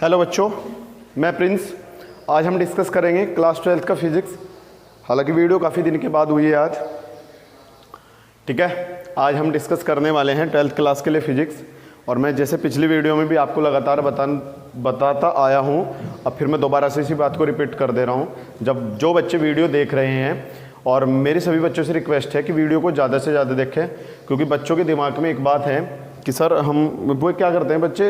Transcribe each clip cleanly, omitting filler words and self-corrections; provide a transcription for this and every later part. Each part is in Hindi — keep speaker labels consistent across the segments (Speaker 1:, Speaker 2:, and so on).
Speaker 1: हेलो बच्चों, मैं प्रिंस। आज हम डिस्कस करेंगे क्लास 12th का फिजिक्स। हालांकि वीडियो काफ़ी दिन के बाद हुई है आज। ठीक है, आज हम डिस्कस करने वाले हैं 12th क्लास के लिए फिजिक्स। और मैं जैसे पिछली वीडियो में भी आपको लगातार बताता आया हूँ, अब फिर मैं दोबारा से इसी बात को रिपीट कर दे रहा हूँ। जब जो बच्चे वीडियो देख रहे हैं, और मेरे सभी बच्चों से रिक्वेस्ट है कि वीडियो को ज़्यादा से ज़्यादा देखें, क्योंकि बच्चों के दिमाग में एक बात है कि सर हम वो क्या करते हैं, बच्चे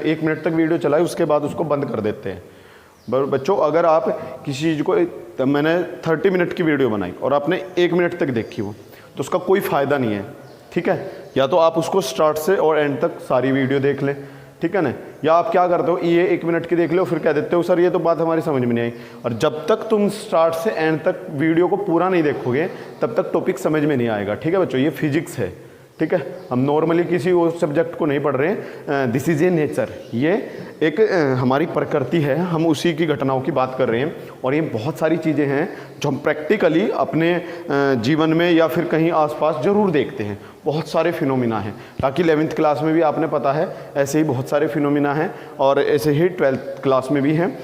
Speaker 1: एक मिनट तक वीडियो चलाए उसके बाद उसको बंद कर देते हैं। बच्चों, अगर आप किसी चीज़ को, मैंने 30 मिनट की वीडियो बनाई और आपने 1 मिनट तक देखी वो, तो उसका कोई फ़ायदा नहीं है। ठीक है, या तो आप उसको स्टार्ट से और एंड तक सारी वीडियो देख लें, ठीक है ना, या आप क्या करते हो, ये 1 मिनट की देख लो फिर कह देते हो सर ये तो बात हमारी समझ में नहीं आई। और जब तक तुम स्टार्ट से एंड तक वीडियो को पूरा नहीं देखोगे तब तक टॉपिक समझ में नहीं आएगा। ठीक है बच्चों, ये फिजिक्स है। ठीक है, हम नॉर्मली किसी और सब्जेक्ट को नहीं पढ़ रहे हैं। दिस इज ए नेचर, ये एक हमारी प्रकृति है, हम उसी की घटनाओं की बात कर रहे हैं। और ये बहुत सारी चीज़ें हैं जो हम प्रैक्टिकली अपने जीवन में या फिर कहीं आसपास ज़रूर देखते हैं। बहुत सारे फिनोमिना हैं, ताकि 11th क्लास में भी आपने पता है ऐसे ही बहुत सारे फिनोमिना हैं, और ऐसे ही 12th क्लास में भी हैं।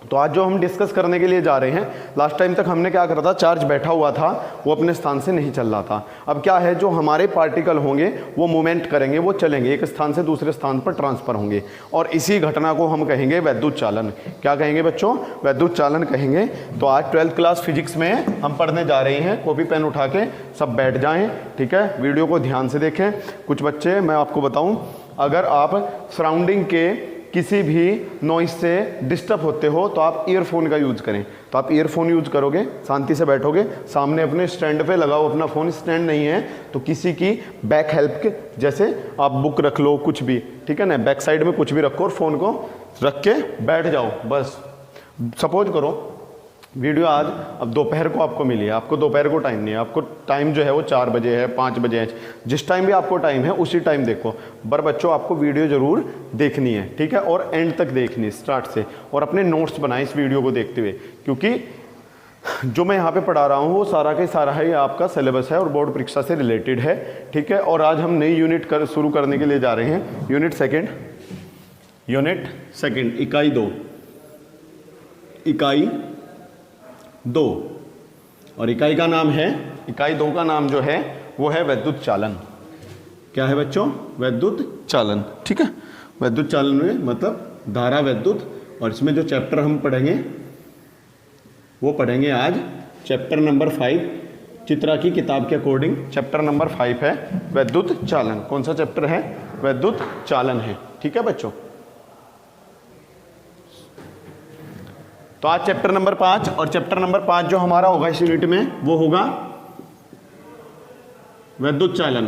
Speaker 1: तो आज जो हम डिस्कस करने के लिए जा रहे हैं, लास्ट टाइम तक हमने क्या करा था, चार्ज बैठा हुआ था, वो अपने स्थान से नहीं चल रहा था। अब क्या है, जो हमारे पार्टिकल होंगे वो मूवमेंट करेंगे, वो चलेंगे, एक स्थान से दूसरे स्थान पर ट्रांसफ़र होंगे, और इसी घटना को हम कहेंगे वैद्युत चालन। क्या कहेंगे बच्चों? वैद्युत चालन कहेंगे। तो आज 12th क्लास फिजिक्स में हम पढ़ने जा रहे हैं। कॉपी पेन उठा के सब बैठ जाएँ। ठीक है, वीडियो को ध्यान से देखें। कुछ बच्चे, मैं आपको बताऊँ, अगर आप सराउंडिंग के किसी भी नॉइस से डिस्टर्ब होते हो तो आप ईयरफोन का यूज़ करें। तो आप ईयरफोन यूज़ करोगे, शांति से बैठोगे, सामने अपने स्टैंड पे लगाओ अपना फ़ोन। स्टैंड नहीं है तो किसी की बैक हेल्प के, जैसे आप बुक रख लो, कुछ भी, ठीक है ना, बैक साइड में कुछ भी रखो और फ़ोन को रख के बैठ जाओ बस। सपोज करो वीडियो आज अब दोपहर को आपको मिली है, आपको दोपहर को टाइम नहीं है, आपको टाइम जो है वो 4 बजे है, 5 बजे है, जिस टाइम भी आपको टाइम है उसी टाइम देखो। पर बच्चों, आपको वीडियो ज़रूर देखनी है, ठीक है, और एंड तक देखनी है, स्टार्ट से। और अपने नोट्स बनाएं इस वीडियो को देखते हुए, क्योंकि जो मैं यहाँ पे पढ़ा रहा हूँ वो सारा का सारा है आपका सिलेबस है और बोर्ड परीक्षा से रिलेटेड है। ठीक है, और आज हम नई यूनिट शुरू करने के लिए जा रहे हैं। यूनिट सेकेंड, इकाई 2, और इकाई का नाम है, इकाई 2 का नाम जो है वो है वैद्युत चालन। क्या है बच्चों? वैद्युत चालन। ठीक है, वैद्युत चालन में मतलब धारा वैद्युत। और इसमें जो चैप्टर हम पढ़ेंगे वो पढ़ेंगे आज चैप्टर नंबर 5, चित्रा की किताब के अकॉर्डिंग चैप्टर नंबर 5 है वैद्युत चालन। कौन सा चैप्टर है? वैद्युत चालन है। ठीक है बच्चों, तो आज चैप्टर नंबर 5, और चैप्टर नंबर 5 जो हमारा होगा इस यूनिट में वो होगा वैद्युत चालन।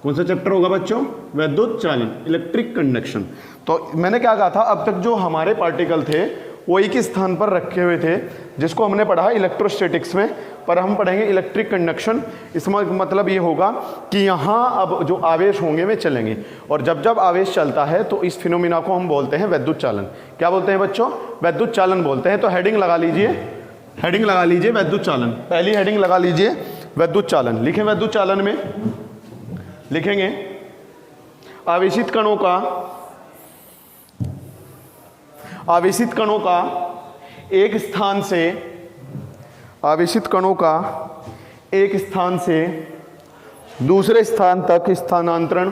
Speaker 1: कौन सा चैप्टर होगा बच्चों? वैद्युत चालन, इलेक्ट्रिक कंडक्शन। तो मैंने क्या कहा था, अब तक जो हमारे पार्टिकल थे वो एक ही स्थान पर रखे हुए थे, जिसको हमने पढ़ा इलेक्ट्रोस्टैटिक्स में, पर हम पढ़ेंगे इलेक्ट्रिक कंडक्शन। इसमें मतलब ये होगा कि यहाँ अब जो आवेश होंगे वे चलेंगे, और जब जब आवेश चलता है तो इस फिनोमिना को हम बोलते हैं वैद्युत चालन। क्या बोलते हैं बच्चों? वैद्युत चालन बोलते हैं। तो हेडिंग लगा लीजिए, वैद्युत चालन। पहली हेडिंग लगा लीजिए वैद्युत चालन। लिखें, वैद्युत चालन में लिखेंगे आवेशित कणों का एक स्थान से दूसरे स्थान तक स्थानांतरण,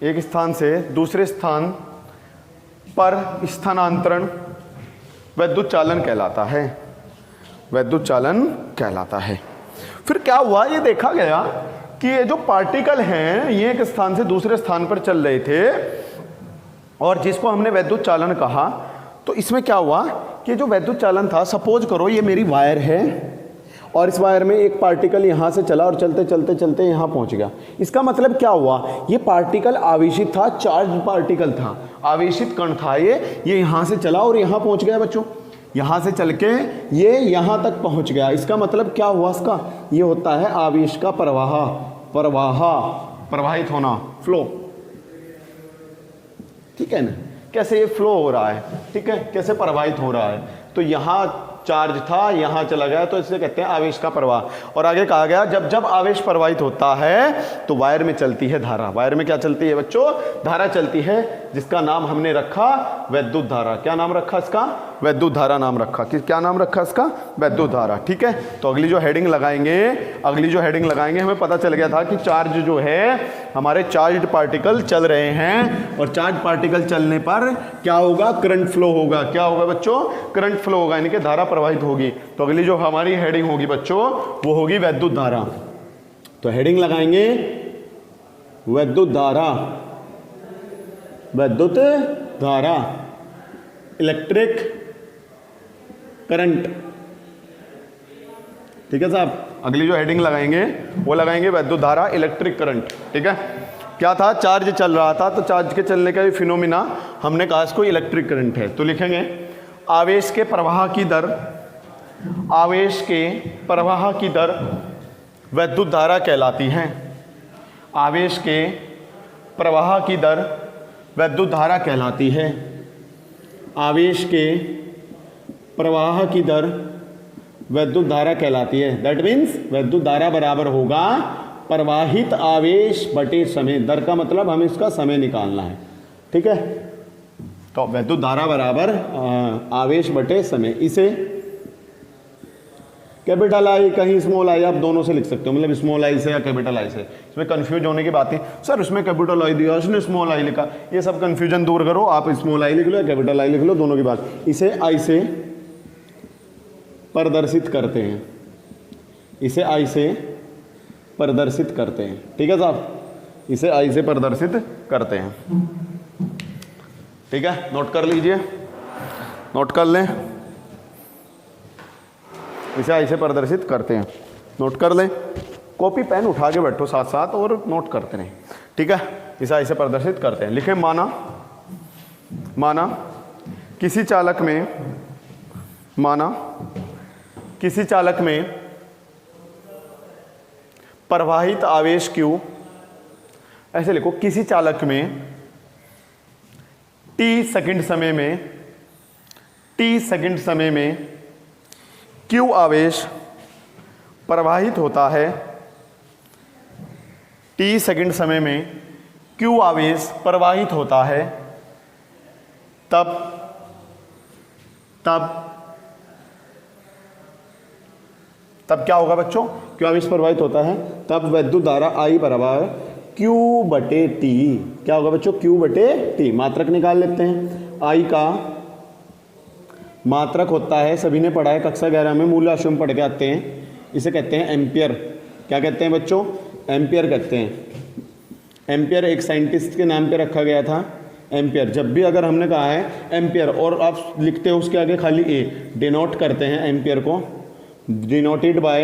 Speaker 1: एक स्थान से दूसरे स्थान पर स्थानांतरण वैद्युत चालन कहलाता है। वैद्युत चालन कहलाता है। फिर क्या हुआ, ये देखा गया कि ये जो पार्टिकल हैं ये एक स्थान से दूसरे स्थान पर चल रहे थे, और जिसको हमने वैद्युत चालन कहा। तो इसमें क्या हुआ कि जो वैद्युत चालन था, सपोज करो ये मेरी वायर है, और इस वायर में एक पार्टिकल यहाँ से चला और चलते चलते चलते यहाँ पहुँच गया। इसका मतलब क्या हुआ, ये पार्टिकल आवेशित था, चार्ज पार्टिकल था, आवेशित कण था, ये यहाँ से चला और यहाँ पहुँच गया बच्चों। यहाँ से चल के ये यहाँ तक पहुँच गया। इसका मतलब क्या हुआ, इसका ये होता है आवेश का प्रवाहित होना, फ्लो। ठीक है ना, कैसे ये फ्लो हो रहा है, ठीक है, कैसे प्रवाहित हो रहा है। तो यहाँ चार्ज था, यहां चला गया, तो इसे कहते हैं आवेश का प्रवाह। और आगे कहा गया जब जब आवेश प्रवाहित होता है तो वायर में चलती है धारा। वायर में क्या चलती है बच्चों? धारा चलती है, जिसका नाम हमने रखा वैद्युत धारा। क्या नाम रखा इसका? वैद्युत धारा नाम रखा। क्या नाम रखा इसका? वैद्युत धारा। ठीक है, तो अगली जो हेडिंग लगाएंगे हमें पता चल गया था कि चार्ज जो है, हमारे चार्ज्ड पार्टिकल चल रहे हैं, और चार्ज पार्टिकल चलने पर क्या होगा? करंट फ्लो होगा। क्या होगा बच्चों? करंट फ्लो होगा, यानी कि धारा प्रवाहित होगी। तो अगली जो हमारी हेडिंग होगी बच्चों, वो होगी वैद्युत धारा। तो हेडिंग लगाएंगे वैद्युत धारा, वैद्युत धारा, इलेक्ट्रिक करंट। ठीक है साहब, अगली जो हेडिंग लगाएंगे वो लगाएंगे वैद्युत धारा, इलेक्ट्रिक करंट। ठीक है, क्या था? चार्ज चल रहा था, तो चार्ज के चलने का भी फिनोमिना हमने कहा इसको इलेक्ट्रिक करंट है। तो लिखेंगे आवेश के प्रवाह की दर, आवेश के प्रवाह की दर वैद्युत धारा कहलाती है। आवेश के प्रवाह की दर वैद्युत धारा कहलाती है। आवेश के प्रवाह की दर वैद्युत धारा कहलाती है। दैट मीन्स वैद्युत धारा बराबर होगा प्रवाहित आवेश बटे समय। दर का मतलब हमें इसका समय निकालना है। ठीक है, तो वैद्युत धारा बराबर आवेश बटे समय। इसे कैपिटल आई, कहीं स्मॉल आई, आप दोनों से लिख सकते हो, मतलब स्मॉल आई से या कैपिटल आई से। इसमें कंफ्यूज होने की बात है, सर उसमें कैपिटल आई दिया, उसने स्मॉल आई लिखा, ये सब कंफ्यूजन दूर करो। आप स्मॉल आई लिख लो या कैपिटल आई लिख लो, दोनों की बात। इसे आई से प्रदर्शित करते हैं, इसे आई से प्रदर्शित करते हैं। ठीक है साहब, इसे आई से प्रदर्शित करते हैं। ठीक है, नोट कर लीजिए, नोट कर लें, इसे आई से प्रदर्शित करते हैं। नोट कर लें, कॉपी पेन उठा के बैठो साथ साथ और नोट करते रहें। ठीक है, इसे आई से प्रदर्शित करते हैं। लिखें माना किसी चालक में, माना किसी चालक में प्रवाहित आवेश Q, ऐसे लिखो, किसी चालक में t सेकंड समय में, t सेकंड समय में Q आवेश प्रवाहित होता है। t सेकंड समय में Q आवेश प्रवाहित होता है, तब क्या होगा बच्चों? Q आवेश प्रवाहित होता है, तब वैद्युत धारा I बराबर Q बटे T। क्या होगा बच्चों? Q बटे T। मात्रक निकाल लेते हैं। I का मात्रक होता है, सभी ने पढ़ा है कक्षा 11 में, मूल राशियों में पढ़ के आते हैं, इसे कहते हैं एम्पियर। क्या कहते हैं बच्चों? एम्पियर कहते हैं। एम्पियर एक साइंटिस्ट के नाम पे रखा गया था, एम्पियर। जब भी अगर हमने कहा है एम्पियर और आप लिखते हो उसके आगे खाली ए, डिनोट करते हैं एम्पियर को, denoted by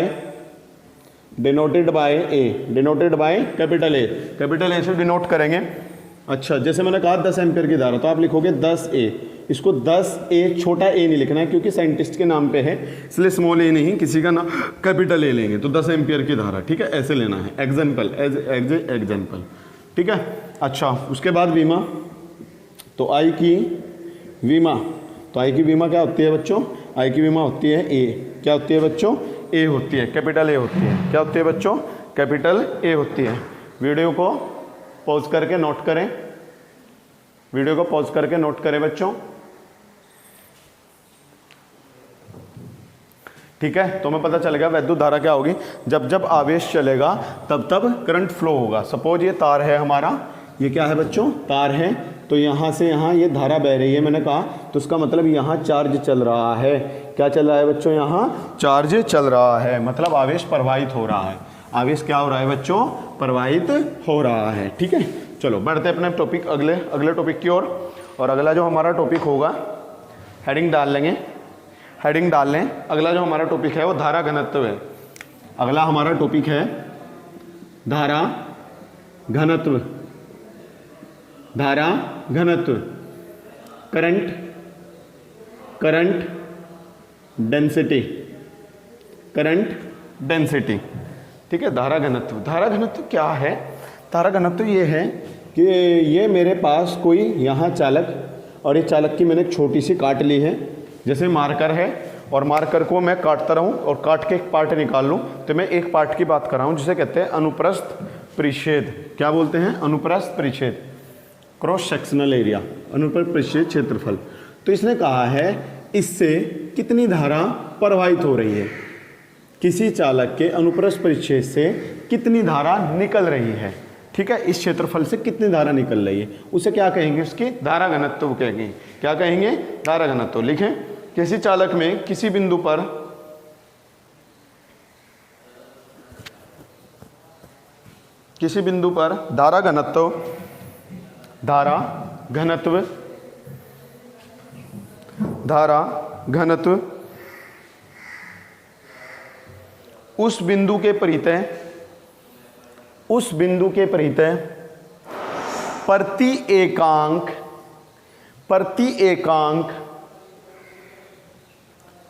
Speaker 1: A, denoted by capital A, capital A से डिनोट करेंगे। अच्छा, जैसे मैंने कहा 10 एम्पियर की धारा, तो आप लिखोगे 10A। इसको 10A, छोटा ए नहीं लिखना है क्योंकि साइंटिस्ट के नाम पे है, इसलिए स्मॉल ए नहीं, किसी का नाम कैपिटल ए लेंगे। तो 10 एम्पियर की धारा, ठीक है, ऐसे लेना है, एग्जाम्पल, एज एग्जाम्पल। ठीक है, अच्छा, उसके बाद विमा, तो आई की विमा, तो आई की विमा क्या होती है बच्चों? आई की विमा होती है ए। क्या होती है बच्चों? ए होती है, कैपिटल ए होती है। क्या होती है बच्चों? कैपिटल ए होती है। वीडियो को पॉज करके नोट करें, वीडियो को पॉज करके नोट करें बच्चों। ठीक है, तो हमें पता चल गया वैद्युत धारा क्या होगी। जब जब आवेश चलेगा तब तब करंट फ्लो होगा। सपोज ये तार है हमारा, ये क्या है बच्चों? तार है, तो यहाँ से यहाँ ये धारा बह रही है, मैंने कहा, तो उसका मतलब यहाँ चार्ज चल रहा है। क्या चल रहा है बच्चों? यहाँ चार्ज चल रहा है, मतलब आवेश प्रवाहित हो रहा है। आवेश क्या हो रहा है बच्चों? प्रवाहित हो रहा है। ठीक है, चलो बढ़ते अपने टॉपिक, अगले टॉपिक की ओर। और अगला जो हमारा टॉपिक होगा, हेडिंग डाल लेंगे, हेडिंग डाल लें। अगला जो हमारा टॉपिक है वो धारा घनत्व है। अगला हमारा टॉपिक है धारा घनत्व, धारा घनत्व, करंट डेंसिटी, करंट डेंसिटी। ठीक है, धारा घनत्व। धारा घनत्व क्या है? धारा घनत्व ये है कि ये मेरे पास कोई यहाँ चालक, और ये चालक की मैंने एक छोटी सी काट ली है, जैसे मार्कर है, और मार्कर को मैं काटता रहूं और काट के एक पार्ट निकाल लूं, तो मैं एक पार्ट की बात कर रहा हूं जिसे कहते हैं अनुप्रस्थ परिच्छेद। क्या बोलते हैं? अनुप्रस्थ परिच्छेद, क्रॉस सेक्शनल एरिया, अनुप्रस्थ परिच्छेद क्षेत्रफल। तो इसने कहा है इससे कितनी धारा प्रवाहित हो रही है, किसी चालक के अनुप्रस्थ परिच्छेद से कितनी धारा निकल रही है। ठीक है, इस क्षेत्रफल से कितनी धारा निकल रही है, उसे क्या कहेंगे? उसकी धारा घनत्व कहेंगे। क्या कहेंगे? धारा घनत्व। लिखें, किसी चालक में किसी बिंदु पर धारा घनत्व, धारा घनत्व, धारा घनत्व उस बिंदु के परितः प्रति एकांक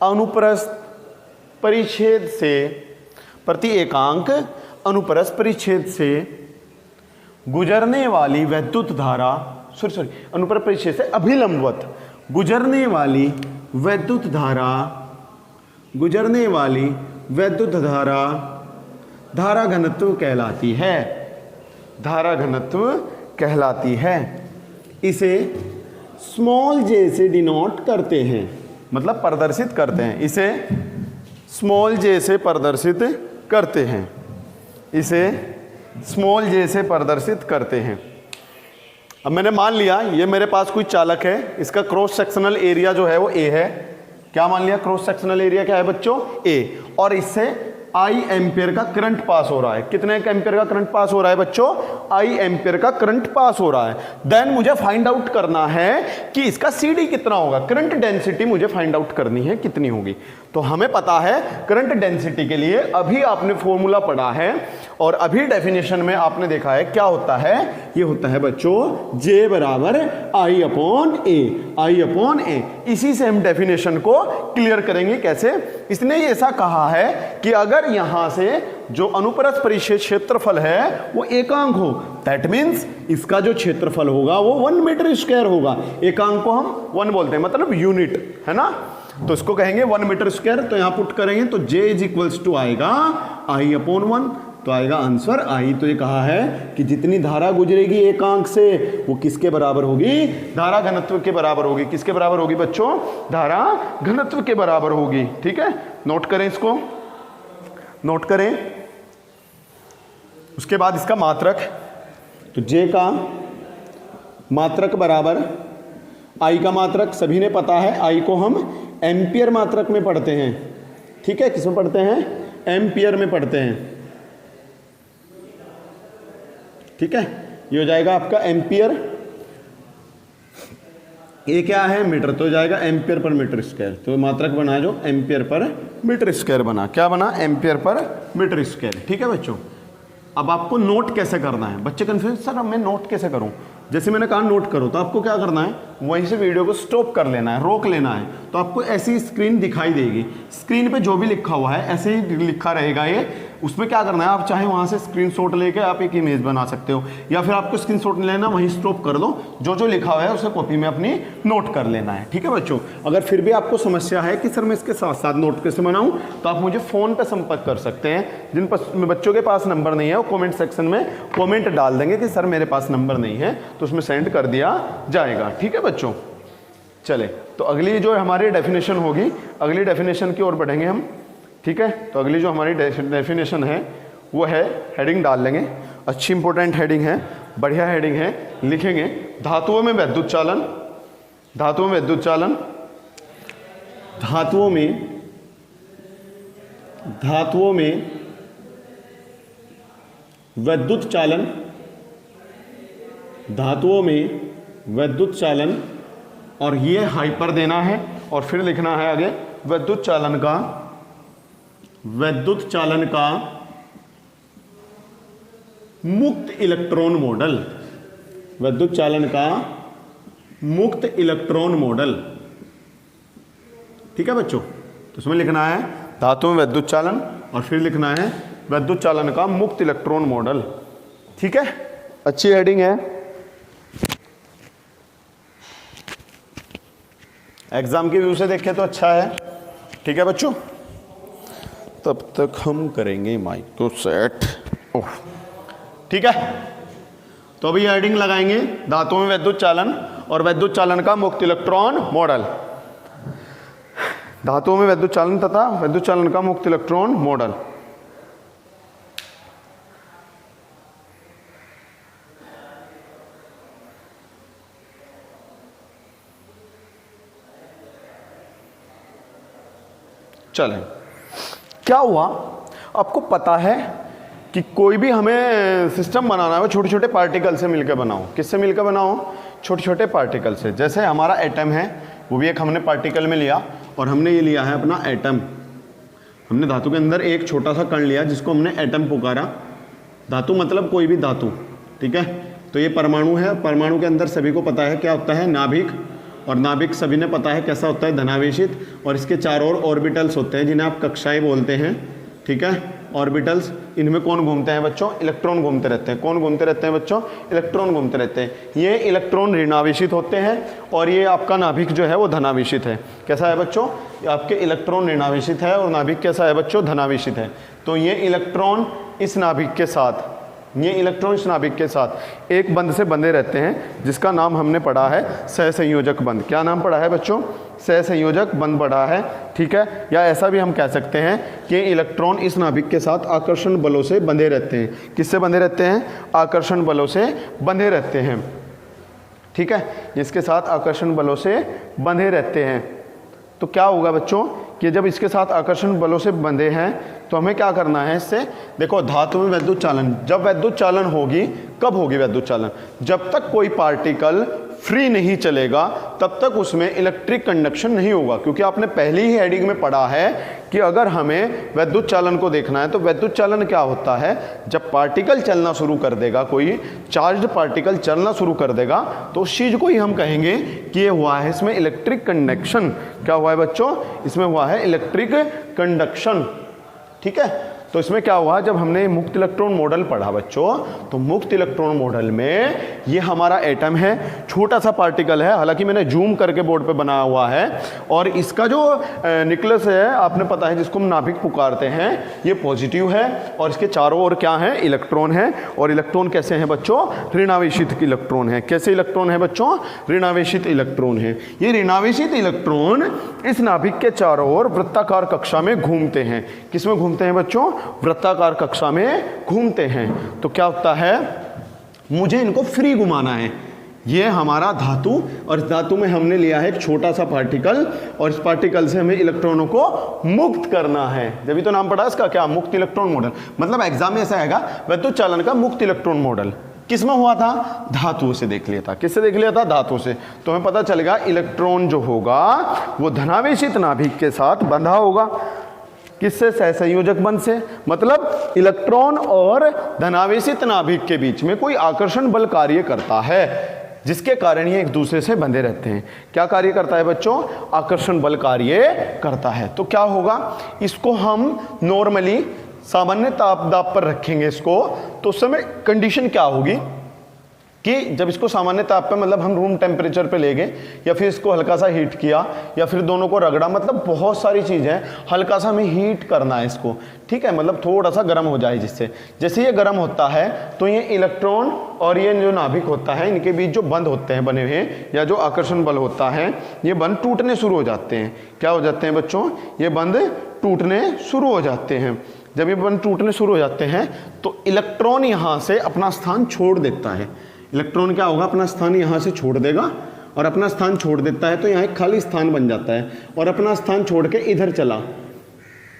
Speaker 1: अनुप्रस्थ परिच्छेद से, प्रति एकांक अनुप्रस्थ परिच्छेद से गुजरने वाली विद्युत धारा, अनुप्रस्थ परिच्छेद से अभिलंबवत गुजरने वाली विद्युत धारा धारा घनत्व कहलाती है। धारा घनत्व कहलाती है। इसे स्मॉल जे से डिनोट करते हैं, मतलब प्रदर्शित करते हैं। इसे स्मॉल जे से प्रदर्शित करते हैं। इसे स्मॉल जे से प्रदर्शित करते हैं। अब मैंने मान लिया ये मेरे पास कोई चालक है, इसका क्रॉस सेक्शनल एरिया जो है वो ए है। क्या मान लिया? क्रॉस सेक्शनल एरिया क्या है बच्चों? ए। और इससे आई एम्पियर का करंट पास हो रहा है। कितने एम्पियर का करंट पास हो रहा है बच्चों? आई एम्पियर का करंट पास हो रहा है। देन मुझे फाइंड आउट करना है कि इसका सीडी कितना होगा, करंट डेंसिटी मुझे फाइंड आउट करनी है कितनी होगी। तो हमें पता है करंट डेंसिटी के लिए अभी आपने फॉर्मूला पढ़ा है और अभी डेफिनेशन में आपने देखा है क्या होता है। ये होता है बच्चों J बराबर I अपॉन ए। इसी से हम डेफिनेशन को क्लियर करेंगे। कैसे? इसने ये ऐसा कहा है कि अगर यहां से जो अनुप्रस्थ परिच्छेद क्षेत्रफल है वो एकांक हो, दैट मीन्स इसका जो क्षेत्रफल होगा वो 1 मीटर स्क्वायर होगा। एकांक को हम 1 बोलते हैं, मतलब यूनिट, है ना। तो इसको कहेंगे 1 मीटर स्क्वायर। तो यहां पुट करेंगे तो J इज इक्वल्स टू आएगा I अपॉन 1। तो आएगा आंसर I। तो ये कहा है कि जितनी धारा गुजरेगी एकांक से वो किसके बराबर होगी? धारा घनत्व के बराबर होगी। किसके बराबर होगी बच्चों? धारा घनत्व के बराबर होगी। ठीक है, नोट करें, इसको नोट करें। उसके बाद इसका मात्रक, तो J का मात्रक बराबर I का मात्रक सभी ने पता है। I को हम एम्पियर मात्रक में पढ़ते हैं। ठीक है, किसमें पढ़ते हैं? एम्पियर में पढ़ते हैं। ठीक है, ये हो जाएगा आपका एम्पियर। ये क्या है? मीटर। तो हो जाएगा एम्पियर पर मीटर स्क्वायर। तो मात्रक बना जो एम्पियर पर मीटर स्क्वायर बना। क्या बना? Ampere per metre square. ठीक है बच्चों, अब आपको नोट कैसे करना है? बच्चे कंफ्यूज, सर अब मैं नोट कैसे करूं? जैसे मैंने कहा नोट करो, तो आपको क्या करना है? वहीं से वीडियो को स्टॉप कर लेना है, रोक लेना है। तो आपको ऐसी स्क्रीन दिखाई देगी। स्क्रीन पे जो भी लिखा हुआ है ऐसे ही लिखा रहेगा ये। उसमें क्या करना है? आप चाहे वहाँ से स्क्रीनशॉट लेके आप एक इमेज बना सकते हो, या फिर आपको स्क्रीनशॉट लेना, वहीं स्टॉप कर दो, जो जो लिखा हुआ है उसे कॉपी में अपनी नोट कर लेना है। ठीक है बच्चों, अगर फिर भी आपको समस्या है कि सर मैं इसके साथ साथ नोट कैसे बनाऊं, तो आप मुझे फ़ोन पर संपर्क कर सकते हैं। जिन बच्चों के पास नंबर नहीं है वो कॉमेंट सेक्शन में कॉमेंट डाल देंगे कि सर मेरे पास नंबर नहीं है, तो उसमें सेंड कर दिया जाएगा। ठीक है बच्चों, चले तो अगली जो हमारी डेफिनेशन होगी, अगली डेफिनेशन की ओर बढ़ेंगे हम। ठीक है, तो अगली जो हमारी डेफिनेशन है वो है, हेडिंग डाल लेंगे, अच्छी इंपॉर्टेंट हेडिंग है, बढ़िया हेडिंग है। लिखेंगे धातुओं में विद्युत चालन, धातुओं में विद्युत चालन, धातुओं में विद्युत चालन, धातुओं में विद्युत चालन, और ये हाइपर देना है और फिर लिखना है आगे विद्युत चालन का मुक्त इलेक्ट्रॉन मॉडल, विद्युत चालन का मुक्त इलेक्ट्रॉन मॉडल। ठीक है बच्चों, तो इसमें लिखना है धातु में विद्युत चालन और फिर लिखना है विद्युत चालन का मुक्त इलेक्ट्रॉन मॉडल। ठीक है, अच्छी हेडिंग है, एग्जाम के व्यू से देखें तो अच्छा है। ठीक है बच्चों, तब तक हम करेंगे माइक को सेट। ओह ठीक है, तो अभी हेडिंग लगाएंगे धातुओं में वैद्युत चालन और वैद्युत चालन का मुक्त इलेक्ट्रॉन मॉडल। धातुओं में वैद्युत चालन तथा वैद्युत चालन का मुक्त इलेक्ट्रॉन मॉडल। चलें, क्या हुआ, आपको पता है कि कोई भी हमें सिस्टम बनाना है वो छोटे छोटे पार्टिकल से मिलकर बनाओ। किससे मिलकर बनाओ? छोटे छोटे पार्टिकल से। जैसे हमारा एटम है, वो भी एक हमने पार्टिकल में लिया और हमने ये लिया है अपना एटम। हमने धातु के अंदर एक छोटा सा कण लिया जिसको हमने एटम पुकारा। धातु मतलब कोई भी धातु, ठीक है। तो ये परमाणु है, परमाणु के अंदर सभी को पता है क्या होता है, नाभिक। और नाभिक सभी ने पता है कैसा होता है, धनावेशित। और इसके चारों ओर ऑर्बिटल्स होते हैं जिन्हें आप कक्षाएं बोलते हैं, ठीक है। ऑर्बिटल्स, इनमें कौन घूमते हैं बच्चों? इलेक्ट्रॉन घूमते रहते हैं। कौन घूमते रहते हैं बच्चों? इलेक्ट्रॉन घूमते रहते हैं। ये इलेक्ट्रॉन ऋणावेशित होते हैं और ये आपका नाभिक जो है वो धनावेशित है। कैसा है बच्चों? आपके इलेक्ट्रॉन ऋणावेशित है और नाभिक कैसा है बच्चों? धनावेशित है। तो ये इलेक्ट्रॉन इस नाभिक के साथ, ये इलेक्ट्रॉन इस नाभिक के साथ एक बंध से बंधे रहते हैं जिसका नाम हमने पढ़ा है सहसंयोजक बंध। क्या नाम पढ़ा है बच्चों? सहसंयोजक बंध पढ़ा है, ठीक है। या ऐसा भी हम कह सकते हैं कि इलेक्ट्रॉन इस नाभिक के साथ आकर्षण बलों से बंधे रहते हैं। किससे बंधे रहते हैं? आकर्षण बलों से बंधे रहते हैं, ठीक है। इसके साथ आकर्षण बलों से बंधे रहते हैं। तो क्या होगा बच्चों कि जब इसके साथ आकर्षण बलों से बंधे हैं तो हमें क्या करना है इससे? देखो, धातु में वैद्युत चालन, जब वैद्युत चालन होगी, कब होगी वैद्युत चालन? जब तक कोई पार्टिकल फ्री नहीं चलेगा तब तक उसमें इलेक्ट्रिक कंडक्शन नहीं होगा। क्योंकि आपने पहली ही हेडिंग में पढ़ा है कि अगर हमें वैद्युत चालन को देखना है तो वैद्युत चालन क्या होता है? जब पार्टिकल चलना शुरू कर देगा, कोई चार्ज्ड पार्टिकल चलना शुरू कर देगा, तो उस चीज़ को ही हम कहेंगे कि ये हुआ है इसमें इलेक्ट्रिक कंडक्शन। क्या हुआ है बच्चों? इसमें हुआ है इलेक्ट्रिक कंडक्शन, ठीक है। तो इसमें क्या हुआ, जब हमने मुक्त इलेक्ट्रॉन मॉडल पढ़ा बच्चों, तो मुक्त इलेक्ट्रॉन मॉडल में ये हमारा एटम है, छोटा सा पार्टिकल है। हालांकि मैंने जूम करके बोर्ड पे बनाया हुआ है। और इसका जो न्यूक्लियस है, आपने पता है जिसको हम नाभिक पुकारते हैं, ये पॉजिटिव है और इसके चारों ओर क्या है? इलेक्ट्रॉन है। और इलेक्ट्रॉन कैसे हैं बच्चों? ऋणावेशित इलेक्ट्रॉन है। कैसे इलेक्ट्रॉन है बच्चों? ऋणावेशित इलेक्ट्रॉन है। ये ऋणावेशित इलेक्ट्रॉन इस नाभिक के चारों ओर वृत्ताकार कक्षा में घूमते हैं। किसमें घूमते हैं बच्चों? वृत्ताकार कक्षा में घूमते हैं। तो क्या होता है, मुझे इनको फ्री घुमाना है। ये हमारा धातु, और इस धातु में हमने लिया है एक छोटा सा पार्टिकल और इस पार्टिकल से हमें इलेक्ट्रॉनों को मुक्त करना है। जब तो नाम पड़ा इसका क्या? मुक्त इलेक्ट्रॉन मॉडल। मतलब एग्जाम में ऐसा आएगा वैद्युत चालन का मुक्त इलेक्ट्रॉन मॉडल। किसमें हुआ था? धातुओं से देख लिया था। किससे देख लिया था? धातु से। तो हमें पता चलेगा इलेक्ट्रॉन जो होगा वो धनावेशित नाभिक के साथ बंधा होगा। किससे? सहसंयोजक बंध से। मतलब इलेक्ट्रॉन और धनावेशित नाभिक के बीच में कोई आकर्षण बल कार्य करता है जिसके कारण ये एक दूसरे से बंधे रहते हैं। क्या कार्य करता है बच्चों? आकर्षण बल कार्य करता है। तो क्या होगा, इसको हम नॉर्मली सामान्य ताप दाब पर रखेंगे इसको, तो उस समय कंडीशन क्या होगी कि जब इसको सामान्य ताप पे, मतलब हम रूम टेम्परेचर पे ले गए या फिर इसको हल्का सा हीट किया या फिर दोनों को रगड़ा, मतलब बहुत सारी चीज़ें, हल्का सा हमें हीट करना है इसको, ठीक है। मतलब थोड़ा सा गर्म हो जाए, जिससे जैसे ये गर्म होता है तो ये इलेक्ट्रॉन और ये जो नाभिक होता है, इनके बीच जो बंध होते हैं बने हुए, या जो आकर्षण बल होता है, ये बंध टूटने शुरू हो जाते हैं। क्या हो जाते हैं बच्चों? ये बंध टूटने शुरू हो जाते हैं। जब ये बंध टूटने शुरू हो जाते हैं तो इलेक्ट्रॉन यहाँ से अपना स्थान छोड़ देता है। इलेक्ट्रॉन क्या होगा? अपना स्थान यहाँ से छोड़ देगा, और अपना स्थान छोड़ देता है तो यहाँ एक खाली स्थान बन जाता है, और अपना स्थान छोड़ के इधर चला,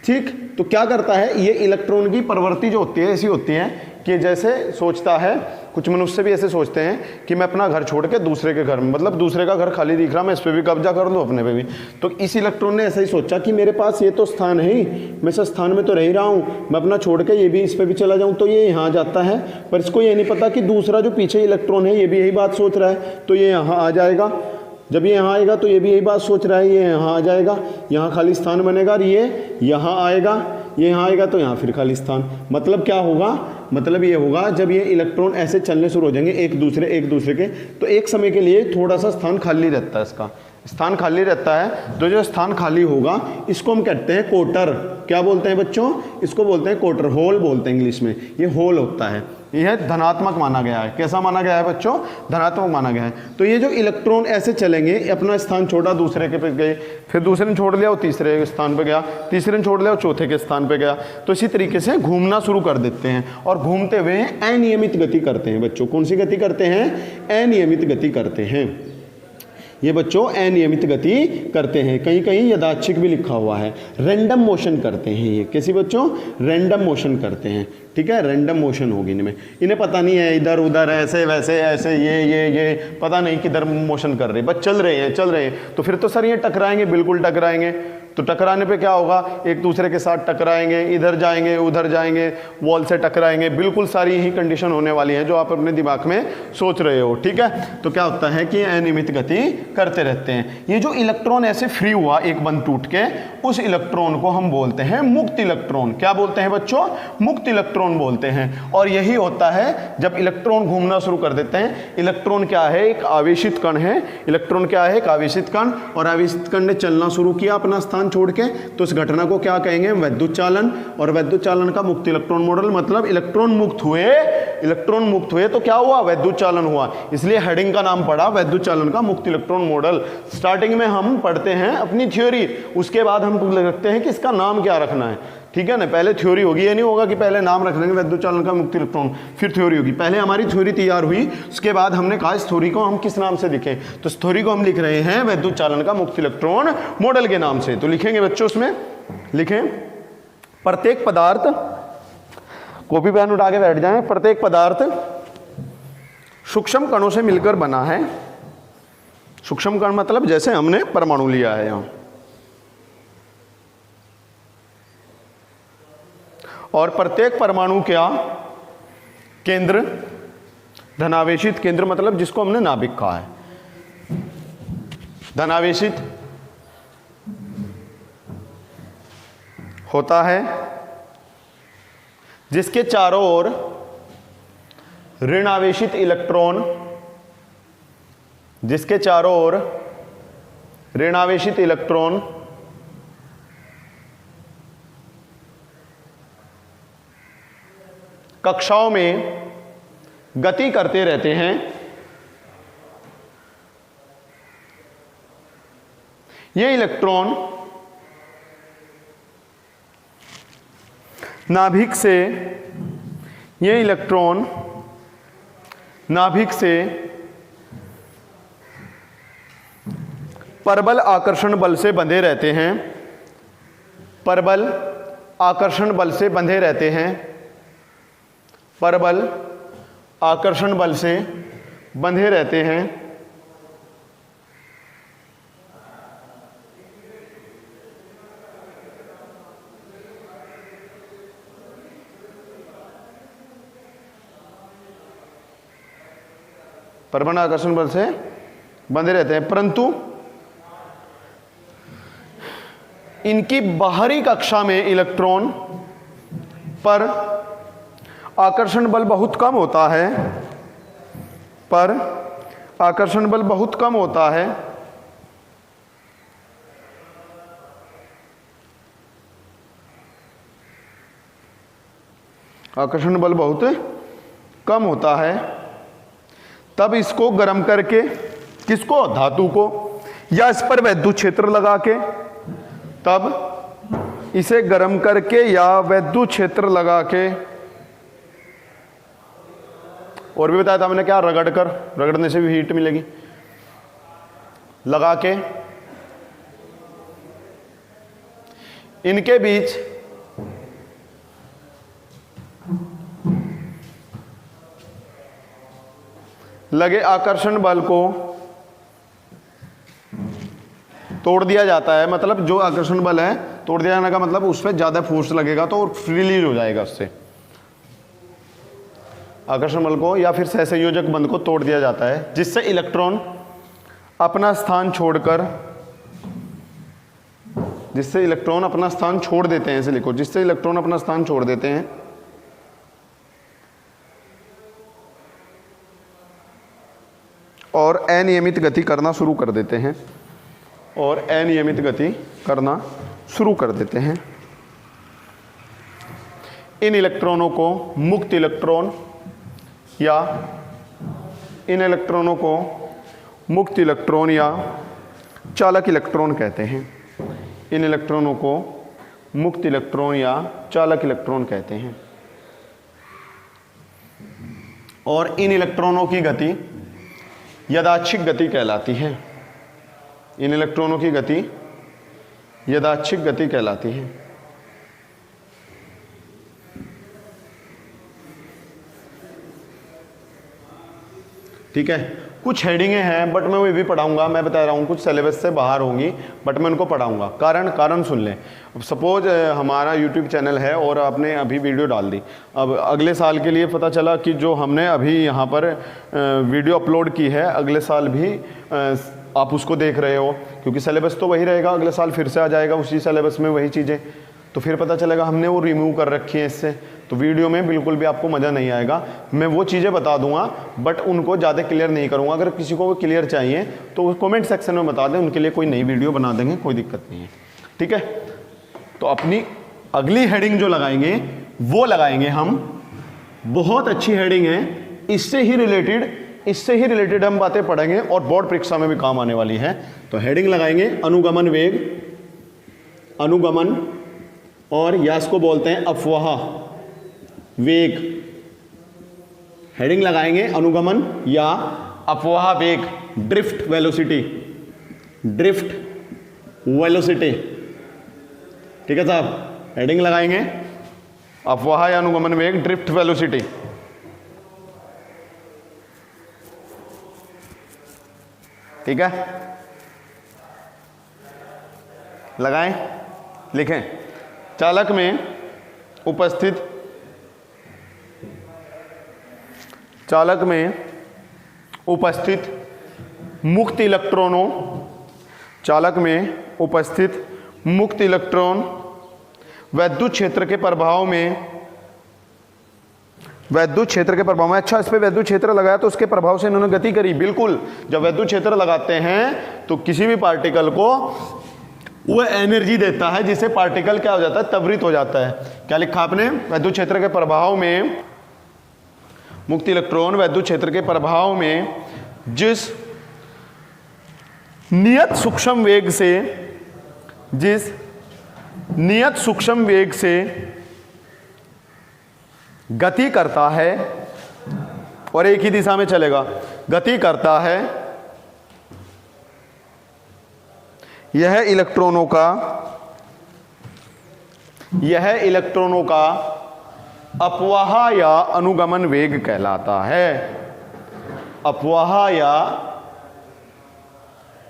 Speaker 1: ठीक। तो क्या करता है, ये इलेक्ट्रॉन की प्रवृत्ति जो होती है ऐसी होती है कि जैसे सोचता है, कुछ मनुष्य भी ऐसे सोचते हैं कि मैं अपना घर छोड़ के दूसरे के घर में, मतलब दूसरे का घर खाली दिख रहा, मैं इस पर भी कब्जा कर लूँ, अपने पे भी। तो इस इलेक्ट्रॉन ने ऐसा ही सोचा कि मेरे पास ये तो स्थान है ही, मैं इस स्थान में तो रह ही रहा हूँ, मैं अपना छोड़ के ये भी इस पर भी चला जाऊँ तो ये यहाँ जाता है। पर इसको ये नहीं पता कि दूसरा जो पीछे इलेक्ट्रॉन है ये भी यही बात सोच रहा है, तो ये यहाँ आ जाएगा। जब ये यहाँ आएगा तो ये भी यही बात सोच रहा है, ये यहाँ आ जाएगा, यहाँ खाली स्थान बनेगा, और ये यहाँ आएगा, ये यहाँ आएगा तो यहाँ फिर खाली स्थान। मतलब क्या होगा? मतलब ये होगा जब ये इलेक्ट्रॉन ऐसे चलने शुरू हो जाएंगे एक दूसरे के, तो एक समय के लिए थोड़ा सा स्थान खाली रहता है इसका। स्थान खाली रहता है, तो जो स्थान खाली होगा इसको हम कहते हैं कोटर। क्या बोलते हैं बच्चों? इसको बोलते हैं कोटर, होल बोलते हैं इंग्लिश में। ये होल होता है, यह धनात्मक माना गया है। कैसा माना गया है बच्चों? धनात्मक माना गया है। तो ये जो इलेक्ट्रॉन ऐसे चलेंगे, अपना स्थान छोड़ा, दूसरे के पे गए, फिर दूसरे ने छोड़ लिया वो तीसरे स्थान पे गया, तीसरे ने छोड़ लिया वो चौथे के स्थान पे गया। तो इसी तरीके से घूमना शुरू कर देते हैं और घूमते हुए अनियमित गति करते हैं बच्चों। कौन सी गति करते हैं? अनियमित गति करते हैं। ये बच्चों अनियमित गति करते हैं। कहीं कहीं यादृच्छिक भी लिखा हुआ है। रैंडम मोशन करते हैं ये। कैसी बच्चों? रैंडम मोशन करते हैं। ठीक है, रैंडम मोशन होगी इनमें। इन्हें पता नहीं है इधर उधर ऐसे वैसे ऐसे ये पता नहीं किधर मोशन कर रहे, बस चल रहे हैं। तो फिर तो सर ये टकराएंगे, बिल्कुल टकराएंगे। तो टकराने पे क्या होगा? एक दूसरे के साथ टकराएंगे, इधर जाएंगे उधर जाएंगे, वॉल से टकराएंगे। बिल्कुल सारी यही कंडीशन होने वाली है जो आप अपने दिमाग में सोच रहे हो। ठीक है, तो क्या होता है कि अनियमित गति करते रहते हैं। ये जो इलेक्ट्रॉन ऐसे फ्री हुआ, एक बंद टूट के, उस इलेक्ट्रॉन को हम बोलते हैं मुक्त इलेक्ट्रॉन। क्या बोलते हैं बच्चों? मुक्त इलेक्ट्रॉन बोलते हैं। और यही होता है जब इलेक्ट्रॉन घूमना शुरू कर देते हैं। इलेक्ट्रॉन क्या है? एक आवेशित कण है। इलेक्ट्रॉन क्या है? एक आवेशित कण। और आवेशित कण ने चलना शुरू किया अपना स्थान छोड़ के, तो इस घटना को क्या कहेंगे? वैद्युत चालन। और वैद्युत चालन का मुक्त इलेक्ट्रॉन मॉडल, मतलब इलेक्ट्रॉन मुक्त हुए तो क्या हुआ? वैद्युत चालन हुआ। इसलिए हेडिंग का नाम पड़ा वैद्युत चालन का मुक्त इलेक्ट्रॉन मॉडल। स्टार्टिंग में हम पढ़ते हैं अपनी थ्योरी, उसके बाद हम रखते हैं कि इसका नाम क्या रखना है। ठीक है ना, पहले थ्योरी होगी। ये नहीं होगा कि पहले नाम रख देंगे वैद्युत चालन का मुक्त इलेक्ट्रॉन फिर थ्योरी होगी। पहले हमारी थ्योरी तैयार हुई, उसके बाद हमने कहा इस थ्योरी को हम किस नाम से लिखें। तो इस थ्योरी को हम लिख रहे हैं वैद्युत चालन का मुक्त इलेक्ट्रॉन मॉडल के नाम से। तो लिखेंगे बच्चों, उसमें लिखें प्रत्येक पदार्थ, कॉपी पेन उठा के बैठ जाएं। प्रत्येक पदार्थ सूक्ष्म कणों से मिलकर बना है। सूक्ष्म कण मतलब जैसे हमने परमाणु लिया है यहां, और प्रत्येक परमाणु क्या? केंद्र, धनावेशित केंद्र, मतलब जिसको हमने नाभिक कहा है। धनावेशित होता है जिसके चारों ओर ऋण आवेशित इलेक्ट्रॉन, जिसके चारों ओर ऋण आवेशित इलेक्ट्रॉन कक्षाओं में गति करते रहते हैं। ये इलेक्ट्रॉन नाभिक से, ये इलेक्ट्रॉन नाभिक से परबल आकर्षण बल से बंधे रहते हैं। परबल आकर्षण बल से बंधे रहते हैं। परबल आकर्षण बल से बंधे रहते हैं। परबल आकर्षण बल से बंधे रहते हैं, परंतु इनकी बाहरी कक्षा में इलेक्ट्रॉन पर आकर्षण बल बहुत कम होता है। पर आकर्षण बल बहुत कम होता है। आकर्षण बल बहुत कम होता है। तब इसको गर्म करके, किसको? धातु को, या इस पर वैद्युत क्षेत्र लगा के, तब इसे गर्म करके या वैद्युत क्षेत्र लगा के, और भी बताया था मैंने क्या, रगड़ने से भी हीट मिलेगी, लगा के इनके बीच लगे आकर्षण बल को तोड़ दिया जाता है। मतलब जो आकर्षण बल है तोड़ दिया जाने का मतलब उस पर ज़्यादा फोर्स लगेगा तो और रिलीज हो जाएगा उससे। आकर्षण बल को या फिर सहसंयोजक बंध को तोड़ दिया जाता है, जिससे इलेक्ट्रॉन अपना स्थान छोड़कर, जिससे इलेक्ट्रॉन अपना स्थान छोड़ देते हैं, इसे लिखो, जिससे इलेक्ट्रॉन अपना स्थान छोड़ देते हैं और अनियमित गति करना शुरू कर देते हैं। और अनियमित गति करना शुरू कर देते हैं। इन इलेक्ट्रॉनों को मुक्त इलेक्ट्रॉन या इन इलेक्ट्रॉनों को मुक्त इलेक्ट्रॉन या चालक इलेक्ट्रॉन कहते हैं। इन इलेक्ट्रॉनों को मुक्त इलेक्ट्रॉन या चालक इलेक्ट्रॉन कहते हैं। और इन इलेक्ट्रॉनों की गति यादृच्छिक गति कहलाती है। इन इलेक्ट्रॉनों की गति यादृच्छिक गति कहलाती है। ठीक है, कुछ हेडिंगें हैं बट मैं वो भी पढ़ाऊंगा। मैं बता रहा हूँ कुछ सिलेबस से बाहर होंगी बट मैं उनको पढ़ाऊंगा। कारण सुन लें। अब सपोज हमारा यूट्यूब चैनल है और आपने अभी वीडियो डाल दी, अब अगले साल के लिए पता चला कि जो हमने अभी यहाँ पर वीडियो अपलोड की है अगले साल भी आप उसको देख रहे हो, क्योंकि सिलेबस तो वही रहेगा, अगले साल फिर से आ जाएगा उसी सिलेबस में वही चीज़ें, तो फिर पता चलेगा हमने वो रिमूव कर रखी है इससे, तो वीडियो में बिल्कुल भी आपको मज़ा नहीं आएगा। मैं वो चीज़ें बता दूंगा बट उनको ज़्यादा क्लियर नहीं करूंगा। अगर किसी को वो क्लियर चाहिए तो कमेंट सेक्शन में बता दें, उनके लिए कोई नई वीडियो बना देंगे, कोई दिक्कत नहीं है। ठीक है, तो अपनी अगली हेडिंग जो लगाएंगे वो लगाएंगे हम, बहुत अच्छी हेडिंग है, इससे ही रिलेटेड हम बातें पढ़ेंगे और बोर्ड परीक्षा में भी काम आने वाली है। तो हेडिंग लगाएंगे अनुगमन वेग, अनुगमन, और या इसको बोलते हैं अफवाह वेग। हेडिंग लगाएंगे अनुगमन या अफवाह वेग, ड्रिफ्ट वेलोसिटी, ड्रिफ्ट वेलोसिटी। ठीक है साहब, हेडिंग लगाएंगे अफवाह या अनुगमन वेग, ड्रिफ्ट वेलोसिटी। ठीक है, लगाएं, लिखें। चालक में उपस्थित, चालक में उपस्थित मुक्त इलेक्ट्रॉनों, चालक में उपस्थित मुक्त इलेक्ट्रॉन वैद्युत क्षेत्र के प्रभाव में, वैद्युत क्षेत्र के प्रभाव में, अच्छा इस पे वैद्युत क्षेत्र लगाया तो उसके प्रभाव से इन्होंने गति करी। बिल्कुल, जब वैद्युत क्षेत्र लगाते हैं तो किसी भी पार्टिकल को वह एनर्जी देता है जिससे पार्टिकल क्या हो जाता है, त्वरित हो जाता है। क्या लिखा आपने, वैद्युत क्षेत्र के प्रभाव में मुक्त इलेक्ट्रॉन वैद्युत क्षेत्र के प्रभाव में जिस नियत सूक्ष्म वेग से, जिस नियत सूक्ष्म वेग से गति करता है और एक ही दिशा में चलेगा, गति करता है, यह इलेक्ट्रॉनों का अपवाह या अनुगमन वेग कहलाता है। अपवाह या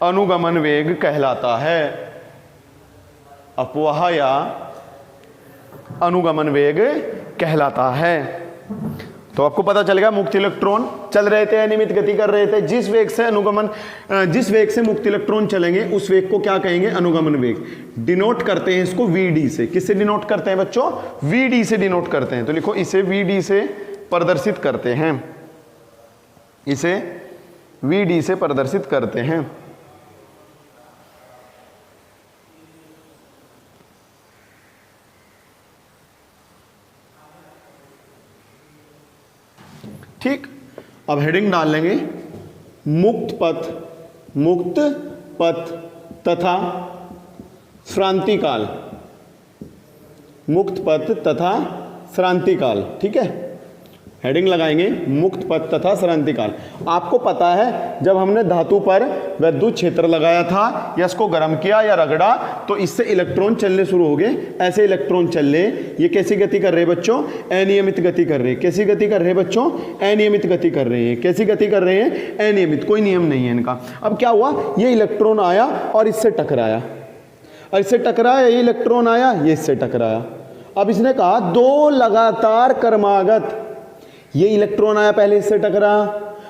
Speaker 1: अनुगमन वेग कहलाता है। अपवाह या अनुगमन वेग कहलाता है। तो आपको पता चलेगा मुक्त इलेक्ट्रॉन चल रहे थे, अनियमित गति कर रहे थे, जिस वेग से अनुगमन, जिस वेग से मुक्त इलेक्ट्रॉन चलेंगे उस वेग को क्या कहेंगे, अनुगमन वेग। डिनोट करते हैं इसको वीडी से। किससे डिनोट करते हैं बच्चों, वीडी से डिनोट करते हैं। तो लिखो इसे वीडी से प्रदर्शित करते हैं, इसे वीडी से प्रदर्शित करते हैं। ठीक, अब हेडिंग डाल लेंगे मुक्त पथ तथा श्रांतिकाल, मुक्त पथ तथा श्रांतिकाल। ठीक है, हेडिंग लगाएंगे मुक्त पथ तथा श्रांतिकाल। आपको पता है जब हमने धातु पर वैद्युत क्षेत्र लगाया था या इसको गर्म किया या रगड़ा तो इससे इलेक्ट्रॉन चलने शुरू हो गए। ऐसे इलेक्ट्रॉन चल रहे, ये कैसी गति कर रहे हैं बच्चों, अनियमित गति कर रहे हैं। कैसी गति कर रहे हैं बच्चों, अनियमित गति कर रहे हैं। कैसी गति कर रहे हैं, अनियमित, कोई नियम नहीं है इनका। अब क्या हुआ, ये इलेक्ट्रॉन आया और इससे टकराया, और इससे टकराया, ये इलेक्ट्रॉन आया, ये इससे टकराया। अब इसने कहा दो लगातार क्रमागत, ये इलेक्ट्रॉन आया, पहले इससे टकरा,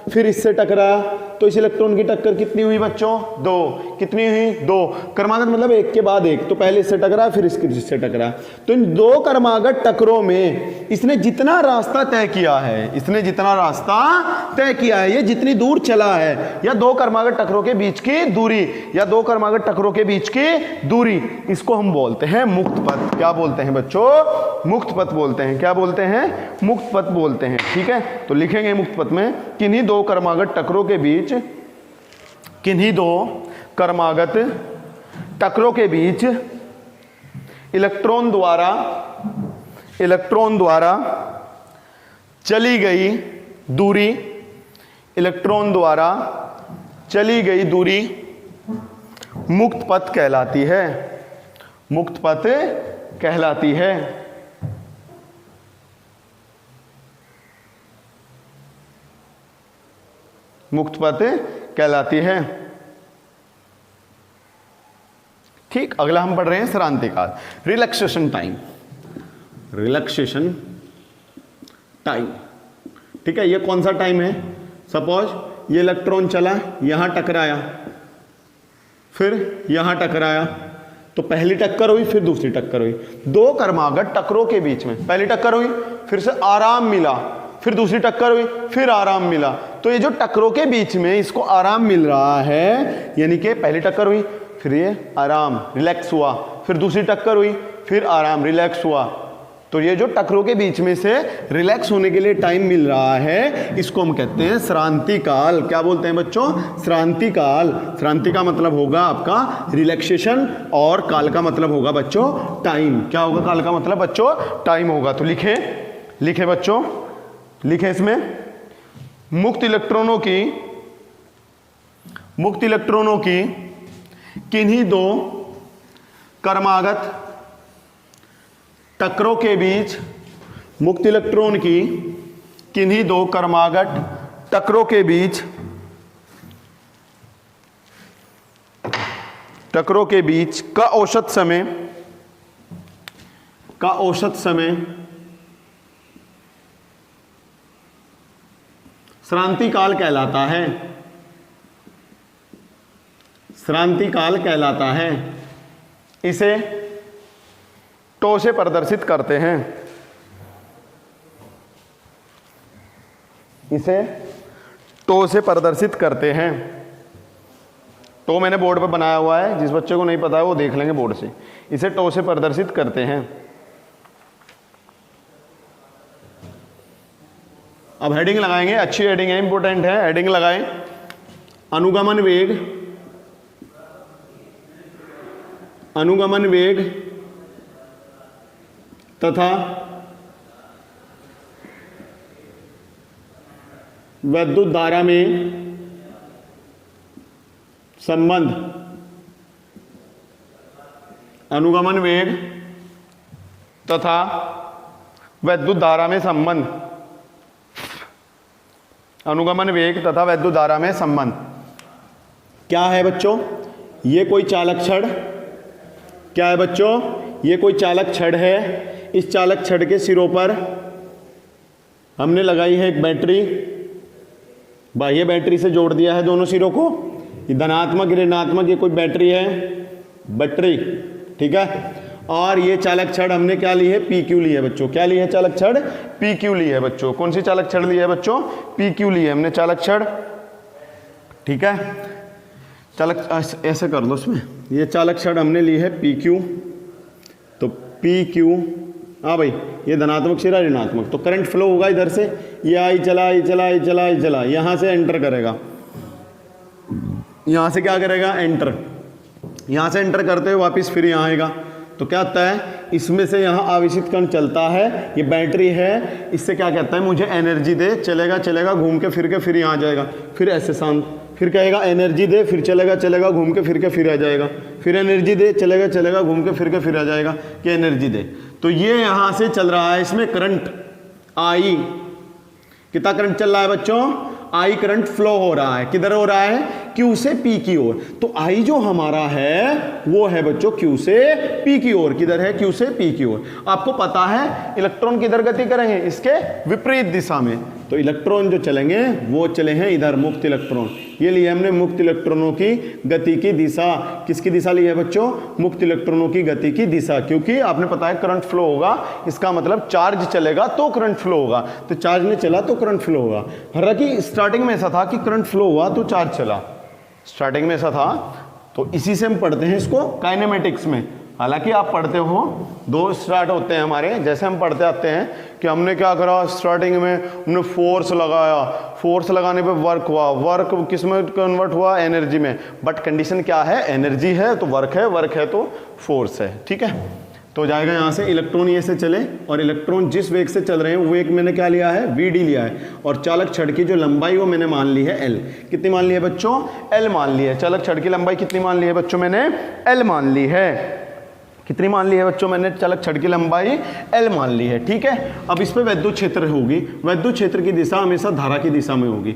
Speaker 1: फिर इससे टकरा, तो इस इलेक्ट्रॉन की टक्कर कितनी हुई बच्चों? 2। कितनी हुई? 2। क्रमागत मतलब एक के बाद एक, तो पहले इससे टकरा फिर इससे टकरा। तो इन 2 क्रमागत टक्करों में इसने जितना रास्ता तय किया है, इसने जितना रास्ता तय किया है, ये जितनी दूर चला है, या 2 क्रमागत टक्करों के बीच की दूरी, या 2 क्रमागत टक्करों के बीच की दूरी, इसको हम बोलते हैं मुक्त पथ। क्या बोलते हैं बच्चों? मुक्त पथ बोलते हैं। क्या बोलते हैं? मुक्त पथ बोलते हैं। ठीक है, तो लिखेंगे मुक्त पथ में किन्हीं 2 क्रमागत टक्करों के बीच, किन्हीं 2 क्रमागत टक्करों के बीच इलेक्ट्रॉन द्वारा चली गई दूरी, इलेक्ट्रॉन द्वारा चली गई दूरी मुक्त पथ कहलाती है। मुक्त पथ कहलाती है। मुक्त पथ कहलाती है। ठीक, अगला हम पढ़ रहे हैं श्रांति काल, रिलैक्सेशन टाइम। रिलैक्सेशन टाइम, ठीक है, ये कौन सा टाइम है? सपोज ये इलेक्ट्रॉन चला, यहां टकराया, फिर यहां टकराया, तो पहली टक्कर हुई, फिर दूसरी टक्कर हुई। 2 क्रमागत टक्करों के बीच में पहली टक्कर हुई, फिर से आराम मिला, फिर दूसरी टक्कर हुई, फिर आराम मिला। तो ये जो टक्करों के बीच में इसको आराम मिल रहा है, यानी कि पहली टक्कर हुई, फिर ये आराम रिलैक्स हुआ, फिर दूसरी टक्कर हुई, फिर आराम रिलैक्स हुआ। तो ये जो टक्करों के बीच में से रिलैक्स होने के लिए टाइम मिल रहा है, इसको हम कहते हैं श्रांति काल। क्या बोलते हैं बच्चों? श्रांति काल। श्रांति का मतलब होगा आपका रिलैक्सेशन, और काल का मतलब होगा बच्चों टाइम। क्या होगा काल का मतलब बच्चों? टाइम होगा। तो लिखे बच्चों, लिखे इसमें मुक्त इलेक्ट्रॉनों की किन्हीं 2 क्रमागत टक्करों के बीच, मुक्त इलेक्ट्रॉन की किन्हीं 2 क्रमागत टक्करों के बीच का औसत समय श्रांति काल कहलाता है। श्रांति काल कहलाता है। इसे टो से प्रदर्शित करते हैं। इसे टो से प्रदर्शित करते हैं। टो मैंने बोर्ड पर बनाया हुआ है, जिस बच्चे को नहीं पता है वो देख लेंगे बोर्ड से। इसे टो से प्रदर्शित करते हैं। अब हेडिंग लगाएंगे, अच्छी हेडिंग है, इंपॉर्टेंट है, हेडिंग लगाएं। अनुगमन वेग तथा वैद्युत धारा में संबंध। अनुगमन वेग तथा वैद्युत धारा में संबंध। अनुगमन वेग तथा वैद्युत धारा में संबंध क्या है बच्चों? ये कोई चालक छड़, क्या है बच्चों? ये कोई चालक छड़ है। इस चालक छड़ के सिरों पर हमने लगाई है एक बैटरी, बाह्य बैटरी से जोड़ दिया है दोनों सिरों को। ये धनात्मक ऋणात्मक, ये कोई बैटरी है, बैटरी, ठीक है। और ये चालक छड़ हमने क्या ली है? PQ ली है बच्चों। क्या ली है? चालक छड़ PQ ली है बच्चों। कौन सी चालक छड़ ली है बच्चों? PQ ली है हमने चालक छड़, ठीक है। चालक ऐसे कर दो इसमें, ये चालक छड़ हमने ली है PQ, तो PQ, हाँ भाई, ये धनात्मक सिरा ऋणात्मक, तो करंट फ्लो होगा इधर से, ये आई चला, यहाँ से एंटर करेगा, यहाँ से क्या करेगा? एंटर, यहाँ से एंटर करते हुए वापस फिर यहाँ आएगा। तो क्या होता है? इसमें से यहाँ आवेशित कण चलता है, ये बैटरी है, इससे क्या कहता है? मुझे एनर्जी दे। चलेगा घूम के फिर यहाँ आ जाएगा, फिर ऐसे शांत, फिर कहेगा एनर्जी दे, फिर चलेगा घूम के फिर आ जाएगा, फिर एनर्जी दे, चलेगा घूम के फिर आ जाएगा कि एनर्जी दे। तो ये यहाँ से चल रहा है, इसमें करंट आई, कितना करंट चल रहा है बच्चों? आई करंट फ्लो हो रहा है। किधर हो रहा है? Q से P की ओर। तो आई जो हमारा है वो है बच्चों Q से P की ओर। किधर है? Q से P की ओर। आपको पता है इलेक्ट्रॉन किधर गति करेंगे? इसके विपरीत दिशा में। तो इलेक्ट्रॉन जो चलेंगे वो चले हैं इधर, मुक्त इलेक्ट्रॉन। ये लिए हमने मुक्त इलेक्ट्रॉनों की गति की दिशा। किसकी दिशा ली है बच्चों? मुक्त इलेक्ट्रॉनों की गति की दिशा, क्योंकि आपने पता है करंट फ्लो होगा, इसका मतलब चार्ज चलेगा तो करंट फ्लो होगा, तो चार्ज नहीं चला तो करंट फ्लो होगा। हालांकि स्टार्टिंग में ऐसा था कि करंट फ्लो हुआ तो चार्ज चला, स्टार्टिंग में ऐसा था। तो इसी से हम पढ़ते हैं इसको काइनेमेटिक्स में। हालांकि आप पढ़ते हो, दो स्टार्ट होते हैं हमारे, जैसे हम पढ़ते आते हैं कि हमने क्या करा, स्टार्टिंग में हमने फोर्स लगाया, फोर्स लगाने पे वर्क हुआ, वर्क किस में कन्वर्ट हुआ? एनर्जी में। बट कंडीशन क्या है? एनर्जी है तो वर्क है, वर्क है तो फोर्स है। ठीक है, तो जाएगा यहाँ से इलेक्ट्रॉन ये से चले, और इलेक्ट्रॉन जिस वेग से चल रहे हैं वो वेग मैंने क्या लिया है? vd लिया है। और चालक छड़ की जो लंबाई वो मैंने मान ली है l। कितनी मान ली है बच्चों? l मान ली है। चालक छड़ की लंबाई कितनी मान ली है बच्चों? मैंने l मान ली है। कितनी मान ली है बच्चों? मैंने चालक छड़ की लंबाई l मान ली है। ठीक है, अब इस पे वैद्युत क्षेत्र होगी। वैद्युत क्षेत्र की दिशा हमेशा धारा की दिशा में होगी।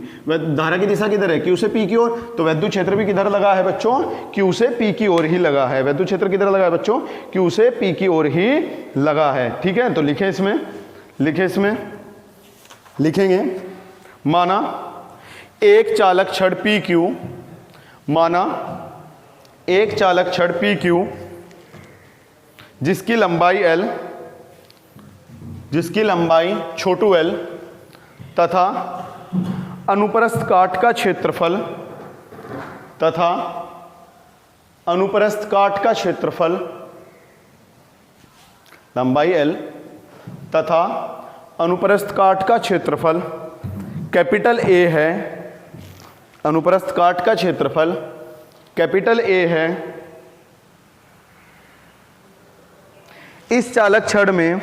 Speaker 1: धारा की दिशा किधर है? Q से P की ओर। तो वैद्युत क्षेत्र भी किधर लगा है बच्चों? Q से P की ओर ही लगा है। वैद्युत क्षेत्र किधर लगा है बच्चों? Q से P की ओर ही लगा है। ठीक है, तो लिखे इसमें, लिखेंगे माना एक चालक छड़ PQ, माना एक चालक छड़ PQ जिसकी लंबाई l, जिसकी लंबाई छोटू l तथा अनुप्रस्थ काट का क्षेत्रफल, तथा अनुप्रस्थ काट का क्षेत्रफल, लंबाई l तथा अनुप्रस्थ काट का क्षेत्रफल कैपिटल A है। अनुप्रस्थ काट का क्षेत्रफल कैपिटल A है। इस चालक छड़ में,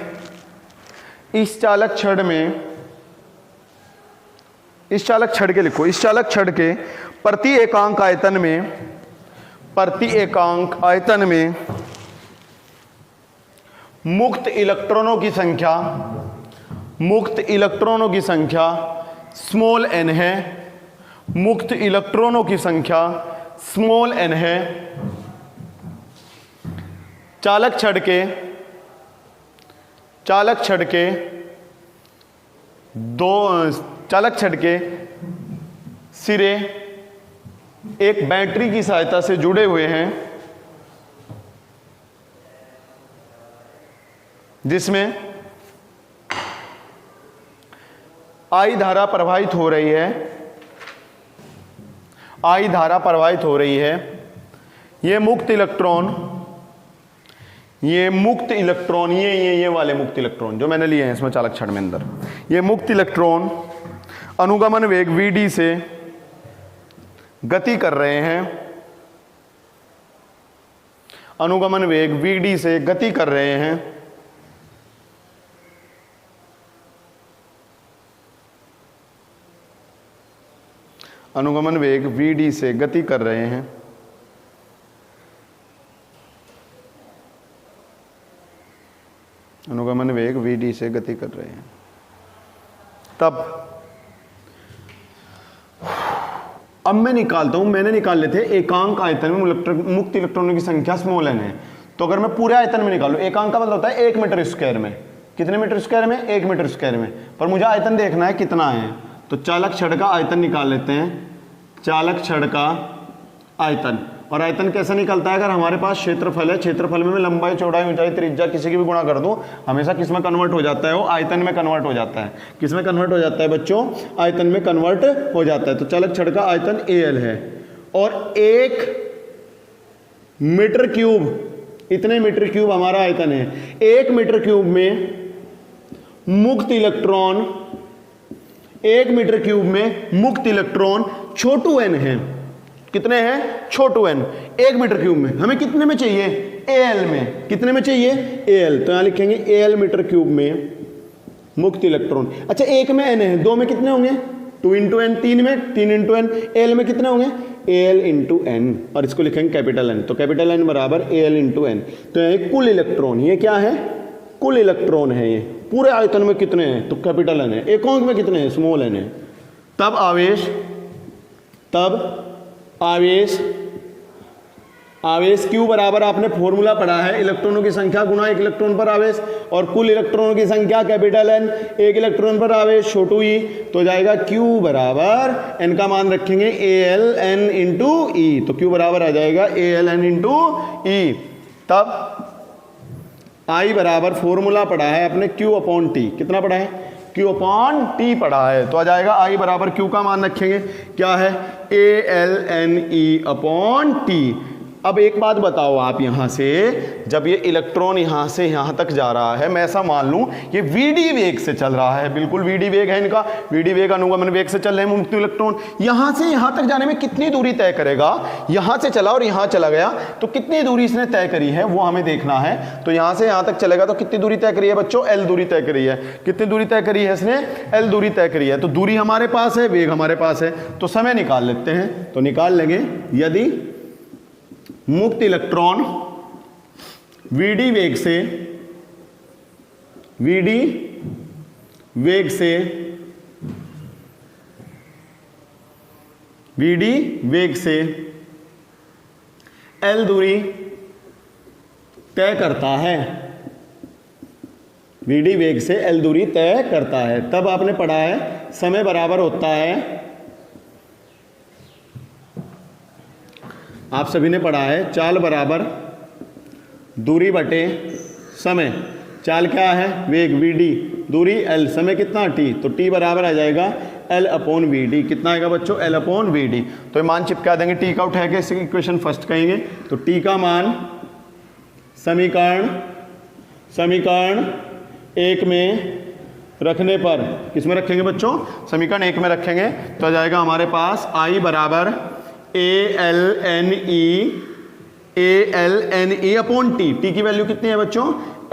Speaker 1: इस चालक छड़ में, इस चालक छड़ के लिखो, इस चालक छड़ के प्रति एकांक आयतन में, प्रति एकांक आयतन में मुक्त इलेक्ट्रॉनों की संख्या, मुक्त इलेक्ट्रॉनों की संख्या स्मॉल n है। मुक्त इलेक्ट्रॉनों की संख्या स्मॉल n है। चालक छड़ के, चालक छड़ के दो, चालक छड़ के सिरे एक बैटरी की सहायता से जुड़े हुए हैं, जिसमें I धारा प्रवाहित हो रही है, I धारा प्रवाहित हो रही है। ये मुक्त इलेक्ट्रॉन, ये मुक्त इलेक्ट्रॉन, ये वाले मुक्त इलेक्ट्रॉन जो मैंने लिए हैं इसमें चालक छड़ में अंदर, ये मुक्त इलेक्ट्रॉन अनुगमन वेग vd से गति कर रहे हैं, अनुगमन वेग vd से गति कर रहे हैं। अनुगमन वेग vd से गति कर रहे हैं। अनुगमन वेग vd से गति कर रहे हैं। तब अब मैं निकालता हूं, मैंने निकाल लेते एकांक आयतन में मुक्त इलेक्ट्रॉनों की संख्या स्मॉल n है। तो अगर मैं पूरे आयतन में निकालूं, एकांक का मतलब होता है 1 मीटर स्क्वायर में। कितने मीटर स्क्वायर में? 1 मीटर स्क्वायर में। पर मुझे आयतन देखना है कितना है, तो चालक छड़ का आयतन निकाल लेते हैं। चालक छड़ का आयतन, और आयतन कैसे निकलता है? अगर हमारे पास क्षेत्रफल है, क्षेत्रफल में मैं लंबाई, चौड़ाई, ऊंचाई, त्रिज्या किसी की भी गुणा कर दूं, हमेशा किस में कन्वर्ट हो जाता है? वो आयतन में कन्वर्ट हो जाता है। किस में कन्वर्ट हो जाता है बच्चों? आयतन में कन्वर्ट हो जाता है। तो चालक छड़ का आयतन AL है, और 1 मीटर क्यूब, इतने मीटर क्यूब हमारा आयतन है। 1 मीटर क्यूब में मुक्त इलेक्ट्रॉन, 1 मीटर क्यूब में मुक्त इलेक्ट्रॉन छोटू n है। कितने हैं? छोटू n। 1 मीटर क्यूब में हमें कितने में चाहिए? AL में। कितने में चाहिए? AL। तो यहां लिखेंगे AL मीटर क्यूब में मुक्त इलेक्ट्रॉन। अच्छा, 1 में n है, 2 में कितने होंगे? 2 इंटू n, 3 में 3 इंटू n, AL में कितने होंगे? AL इंटू n, और इसको लिखेंगे कैपिटल N। तो कैपिटल N बराबर AL इंटू n। तो ये कुल इलेक्ट्रॉन, ये क्या है? कुल इलेक्ट्रॉन है। ये पूरे आयतन में कितने हैं? तो कैपिटल N है। एकांक में कितने हैं? स्मॉल n है। तब आवेश आवेश Q बराबर आपने फॉर्मूला पढ़ा है इलेक्ट्रॉनों की संख्या गुना एक इलेक्ट्रॉन पर आवेश, और कुल इलेक्ट्रॉनों की संख्या कैपिटल N, एक इलेक्ट्रॉन पर आवेश छोटू e, तो जाएगा Q बराबर N का मान रखेंगे ALN इंटू ई, तो Q बराबर आ जाएगा ALN इंटू ई। तब I बराबर फॉर्मूला पढ़ा है अपने Q अपॉन T, कितना पढ़ा है Q अपॉन T पढ़ा है, तो आ जाएगा I बराबर Q का मान रखेंगे क्या है ALNE अपॉन T। अब एक बात बताओ आप, यहाँ से जब ये इलेक्ट्रॉन यहाँ से यहाँ तक जा रहा है, मैं ऐसा मान लूँ ये VD वेग से चल रहा है, बिल्कुल VD वेग है इनका, VD वेग अनुगमन वेग से चल रहे हैं मुक्त इलेक्ट्रॉन। यहाँ से यहाँ तक जाने में कितनी दूरी तय करेगा, यहाँ से चला और यहाँ चला गया तो कितनी दूरी इसने तय करी है वो हमें देखना है। तो यहाँ से यहाँ तक चलेगा तो कितनी दूरी तय करी है बच्चों, L दूरी तय करी है। कितनी दूरी तय करी है इसने, L दूरी तय करी है। तो दूरी हमारे पास है, वेग हमारे पास है, तो समय निकाल लेते हैं। तो निकाल लेंगे, यदि मुक्त इलेक्ट्रॉन VD वेग से L दूरी तय करता है, VD वेग से L दूरी तय करता है, तब आपने पढ़ा है समय बराबर होता है, आप सभी ने पढ़ा है चाल बराबर दूरी बटे समय। चाल क्या है, वेग VD, दूरी L, समय कितना T, तो T बराबर आ जाएगा L अपॉन VD। कितना आएगा बच्चों, L अपॉन VD। तो ये मान चिपका देंगे, टी का उठा के इस इक्वेशन फर्स्ट कहेंगे, तो T का मान समीकरण 1 में रखने पर, किस में रखेंगे बच्चों, समीकरण 1 में रखेंगे, तो आ जाएगा हमारे पास I बराबर ALNE अपॉन T की वैल्यू कितनी है बच्चों,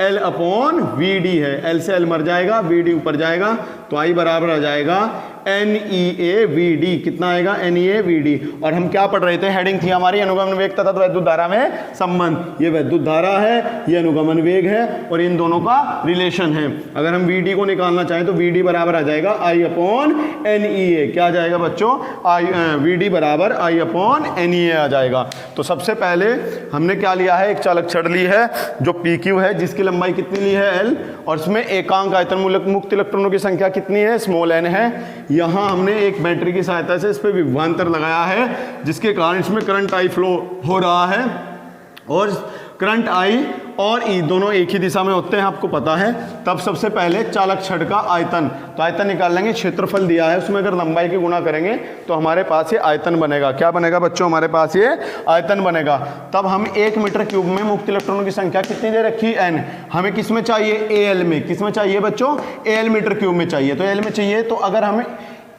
Speaker 1: L अपॉन VD है, L से L मर जाएगा, VD ऊपर जाएगा, तो I बराबर आ जाएगा NEAVD। कितना आएगा, NEAVD। और हम क्या पढ़ रहे थे, हेडिंग थी हमारी अनुगमन वेग तथा वैद्युत धारा में संबंध। ये वैद्युत धारा है, ये अनुगमन वेग है, और इन दोनों का रिलेशन है। अगर हम VD को निकालना चाहें तो VD बराबर आ जाएगा I अपॉन NEA। क्या आ जाएगा बच्चों, VD बराबर I अपॉन NEA आ जाएगा। तो सबसे पहले हमने क्या लिया है, एक चालक छड़ ली है जो PQ है, जिसकी लंबाई कितनी ली है L, और इसमें एकांक आयतन मूलक मुक्त इलेक्ट्रॉनों की संख्या कितनी है, स्मॉल n है। यहाँ हमने एक बैटरी की सहायता से इस पर विभवांतर लगाया है, जिसके कारण इसमें करंट I फ्लो हो रहा है, और करंट I और E दोनों एक ही दिशा में होते हैं, आपको पता है। तब सबसे पहले चालक छड़ का आयतन, तो आयतन निकाल लेंगे, क्षेत्रफल दिया है उसमें अगर लंबाई की गुणा करेंगे तो हमारे पास ये आयतन बनेगा। क्या बनेगा बच्चों, हमारे पास ये आयतन बनेगा। तब हम 1 मीटर क्यूब में मुक्त इलेक्ट्रॉनों की संख्या कितनी दे रखी, N। हमें किस में चाहिए, AL में। किस में चाहिए बच्चों, AL मीटर क्यूब में चाहिए। तो AL में चाहिए, तो अगर हमें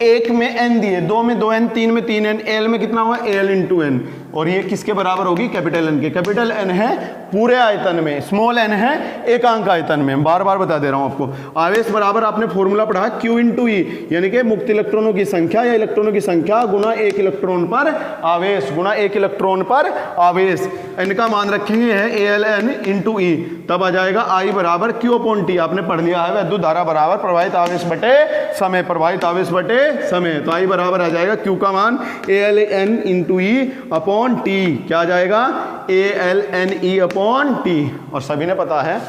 Speaker 1: 1 में N दिए, 2 में 2N, 3 में 3N, AL में कितना हुआ, AL इंटू N, और ये किसके बराबर होगी, कैपिटल N के। कैपिटल N है पूरे आयतन में, स्मॉल n है एकांक आयतन में। बार बार बता दे रहा हूं आपको। आवेश बराबर आपने फॉर्मूला पढ़ा है Q इंटू ई, यानी कि मुक्त इलेक्ट्रॉनों की संख्या या इलेक्ट्रॉनों की संख्या गुना 1 इलेक्ट्रॉन पर आवेश, गुना 1 इलेक्ट्रॉन पर आवेश। इनका मान रखेंगे है ALN इंटू ई, तब आ जाएगा I बराबर Q अपॉन T। आपने पढ़ लिया है वैद्युत धारा बराबर प्रवाहित आवेश बटे समय, प्रवाहित आवेश बटे समय। तो I बराबर आ जाएगा Q का मान ALN इंटू ई अपॉन T। क्या आ जाएगा, ALNE अपॉन T। और सभी ने पता है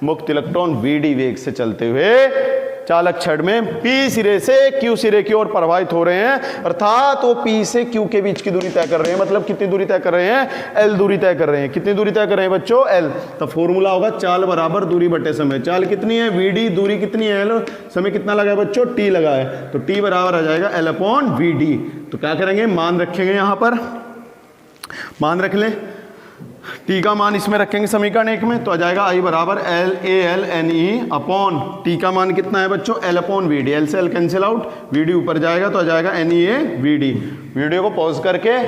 Speaker 1: मुक्त इलेक्ट्रॉन VD वेग से चलते हुए चालक छड़ में P सिरे से Q सिरे की ओर प्रवाहित हो रहे हैं, अर्थात वो P से Q के बीच की दूरी तय कर रहे हैं। मतलब कितनी दूरी तय कर रहे हैं, L दूरी तय कर रहे हैं। कितनी दूरी तय कर रहे हैं बच्चों, L। तो फॉर्मूला होगा चाल बराबर दूरी बटे समय। चाल कितनी है VD, दूरी कितनी है L, समय कितना लगा है बच्चों, T लगा है। तो T बराबर आ जाएगा L अपॉन VD। तो क्या करेंगे, मान रखेंगे, यहाँ पर मान रख लें, T का मान इसमें रखेंगे समीकरण 1 में, तो आ जाएगा I बराबर ALNE अपॉन T का मान कितना है बच्चों, L अपॉन VD। L से L कैंसिल आउट, VD ऊपर जाएगा तो आ जाएगा NEAVD। वीडियो को पॉज करके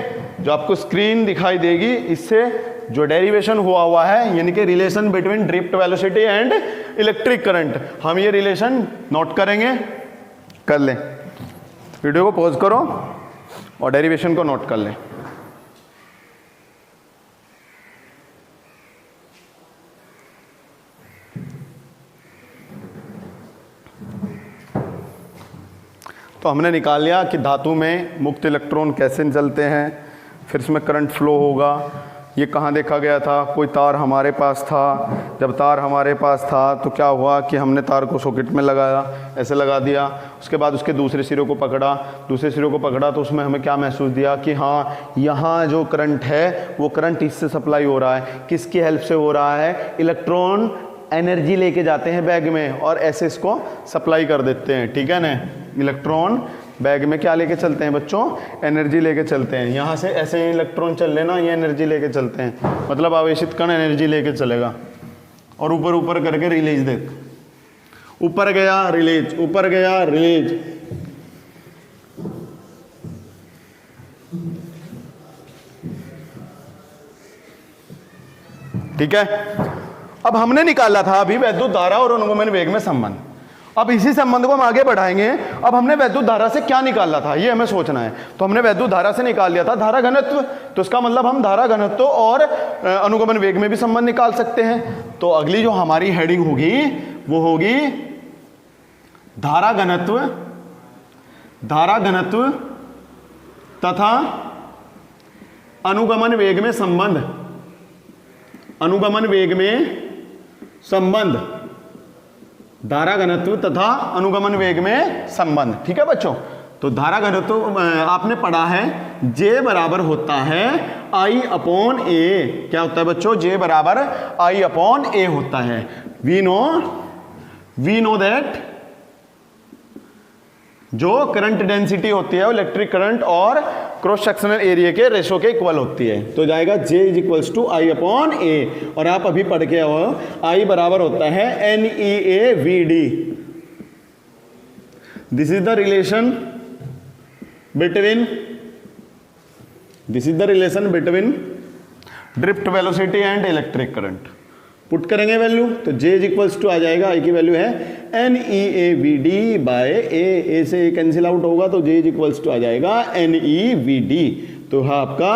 Speaker 1: जो आपको स्क्रीन दिखाई देगी, इससे जो डेरिवेशन हुआ है, यानी कि relation between drift velocity and electric current, हम ये रिलेशन नोट करेंगे, कर लें। वीडियो को पॉज करो और डेरिवेशन को नोट कर लें। तो हमने निकाल लिया कि धातु में मुक्त इलेक्ट्रॉन कैसे चलते हैं, फिर इसमें करंट फ्लो होगा, ये कहाँ देखा गया था? कोई तार हमारे पास था, जब तार हमारे पास था तो क्या हुआ कि हमने तार को सॉकेट में लगाया, ऐसे लगा दिया, उसके बाद उसके दूसरे सिरे को पकड़ा, दूसरे सिरे को पकड़ा तो उसमें हमें क्या महसूस दिया कि हाँ यहाँ जो करंट है वो करंट इससे सप्लाई हो रहा है। किसकी हेल्प से हो रहा है? इलेक्ट्रॉन एनर्जी लेके जाते हैं बैग में और ऐसे इसको सप्लाई कर देते हैं, ठीक है ना। इलेक्ट्रॉन बैग में क्या लेके चलते हैं बच्चों? एनर्जी लेके चलते हैं। यहाँ से ऐसे इलेक्ट्रॉन चल लेना, ये एनर्जी लेके चलते हैं, मतलब आवेशित कण एनर्जी लेके चलेगा और ऊपर ऊपर करके रिलीज दे, ऊपर गया रिलीज, ऊपर गया रिलीज। ठीक है, अब हमने निकाला था अभी वैद्युत धारा और अनुगमन वेग में संबंध। अब इसी संबंध को हम आगे बढ़ाएंगे। अब हमने वैद्युत धारा से क्या निकाला था ये हमें सोचना है। तो हमने वैद्युत धारा से निकाल लिया था धारा घनत्व, तो इसका मतलब हम धारा घनत्व और अनुगमन वेग में भी संबंध निकाल सकते हैं। तो अगली जो हमारी हेडिंग होगी वो होगी धारा घनत्व, धारा घनत्व तथा अनुगमन वेग में संबंध, अनुगमन वेग में संबंध, धारा घनत्व तथा अनुगमन वेग में संबंध। ठीक है बच्चों, तो धारा घनत्व आपने पढ़ा है J बराबर होता है I अपॉन A। क्या होता है बच्चों? J बराबर I अपॉन A होता है। वी नो दैट जो करंट डेंसिटी होती है वो इलेक्ट्रिक करंट और क्रॉस सेक्शनल एरिया के रेशो के इक्वल होती है। तो जाएगा J is equals to I upon A। और आप अभी पढ़ के आओ I बराबर होता है NEAVD। This is the relation between, this is the relation between drift velocity and electric current. Put करेंगे वैल्यू तो J इज इक्वल्स टू आ जाएगा, I की वैल्यू है NEAVD बाय A से A कैंसिल आउट होगा तो J इज इक्वल्स टू आ जाएगा NEVD। तो है आपका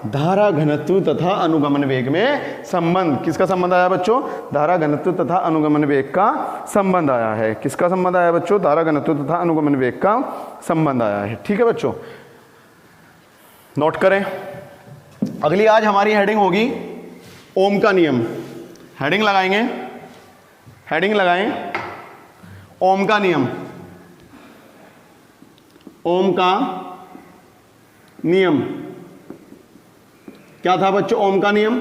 Speaker 1: धारा घनत्व तथा अनुगमन वेग में संबंध। किसका संबंध आया बच्चों? धारा घनत्व तथा अनुगमन वेग का संबंध आया है। किसका संबंध आया बच्चों? धारा घनत्व तथा अनुगमन वेग का संबंध आया है। ठीक है बच्चों, नोट करें। अगली आज हमारी हेडिंग होगी ओम का नियम। हेडिंग लगाएंगे, हेडिंग लगाएं ओम का नियम। ओम का नियम क्या था बच्चों? ओम का नियम,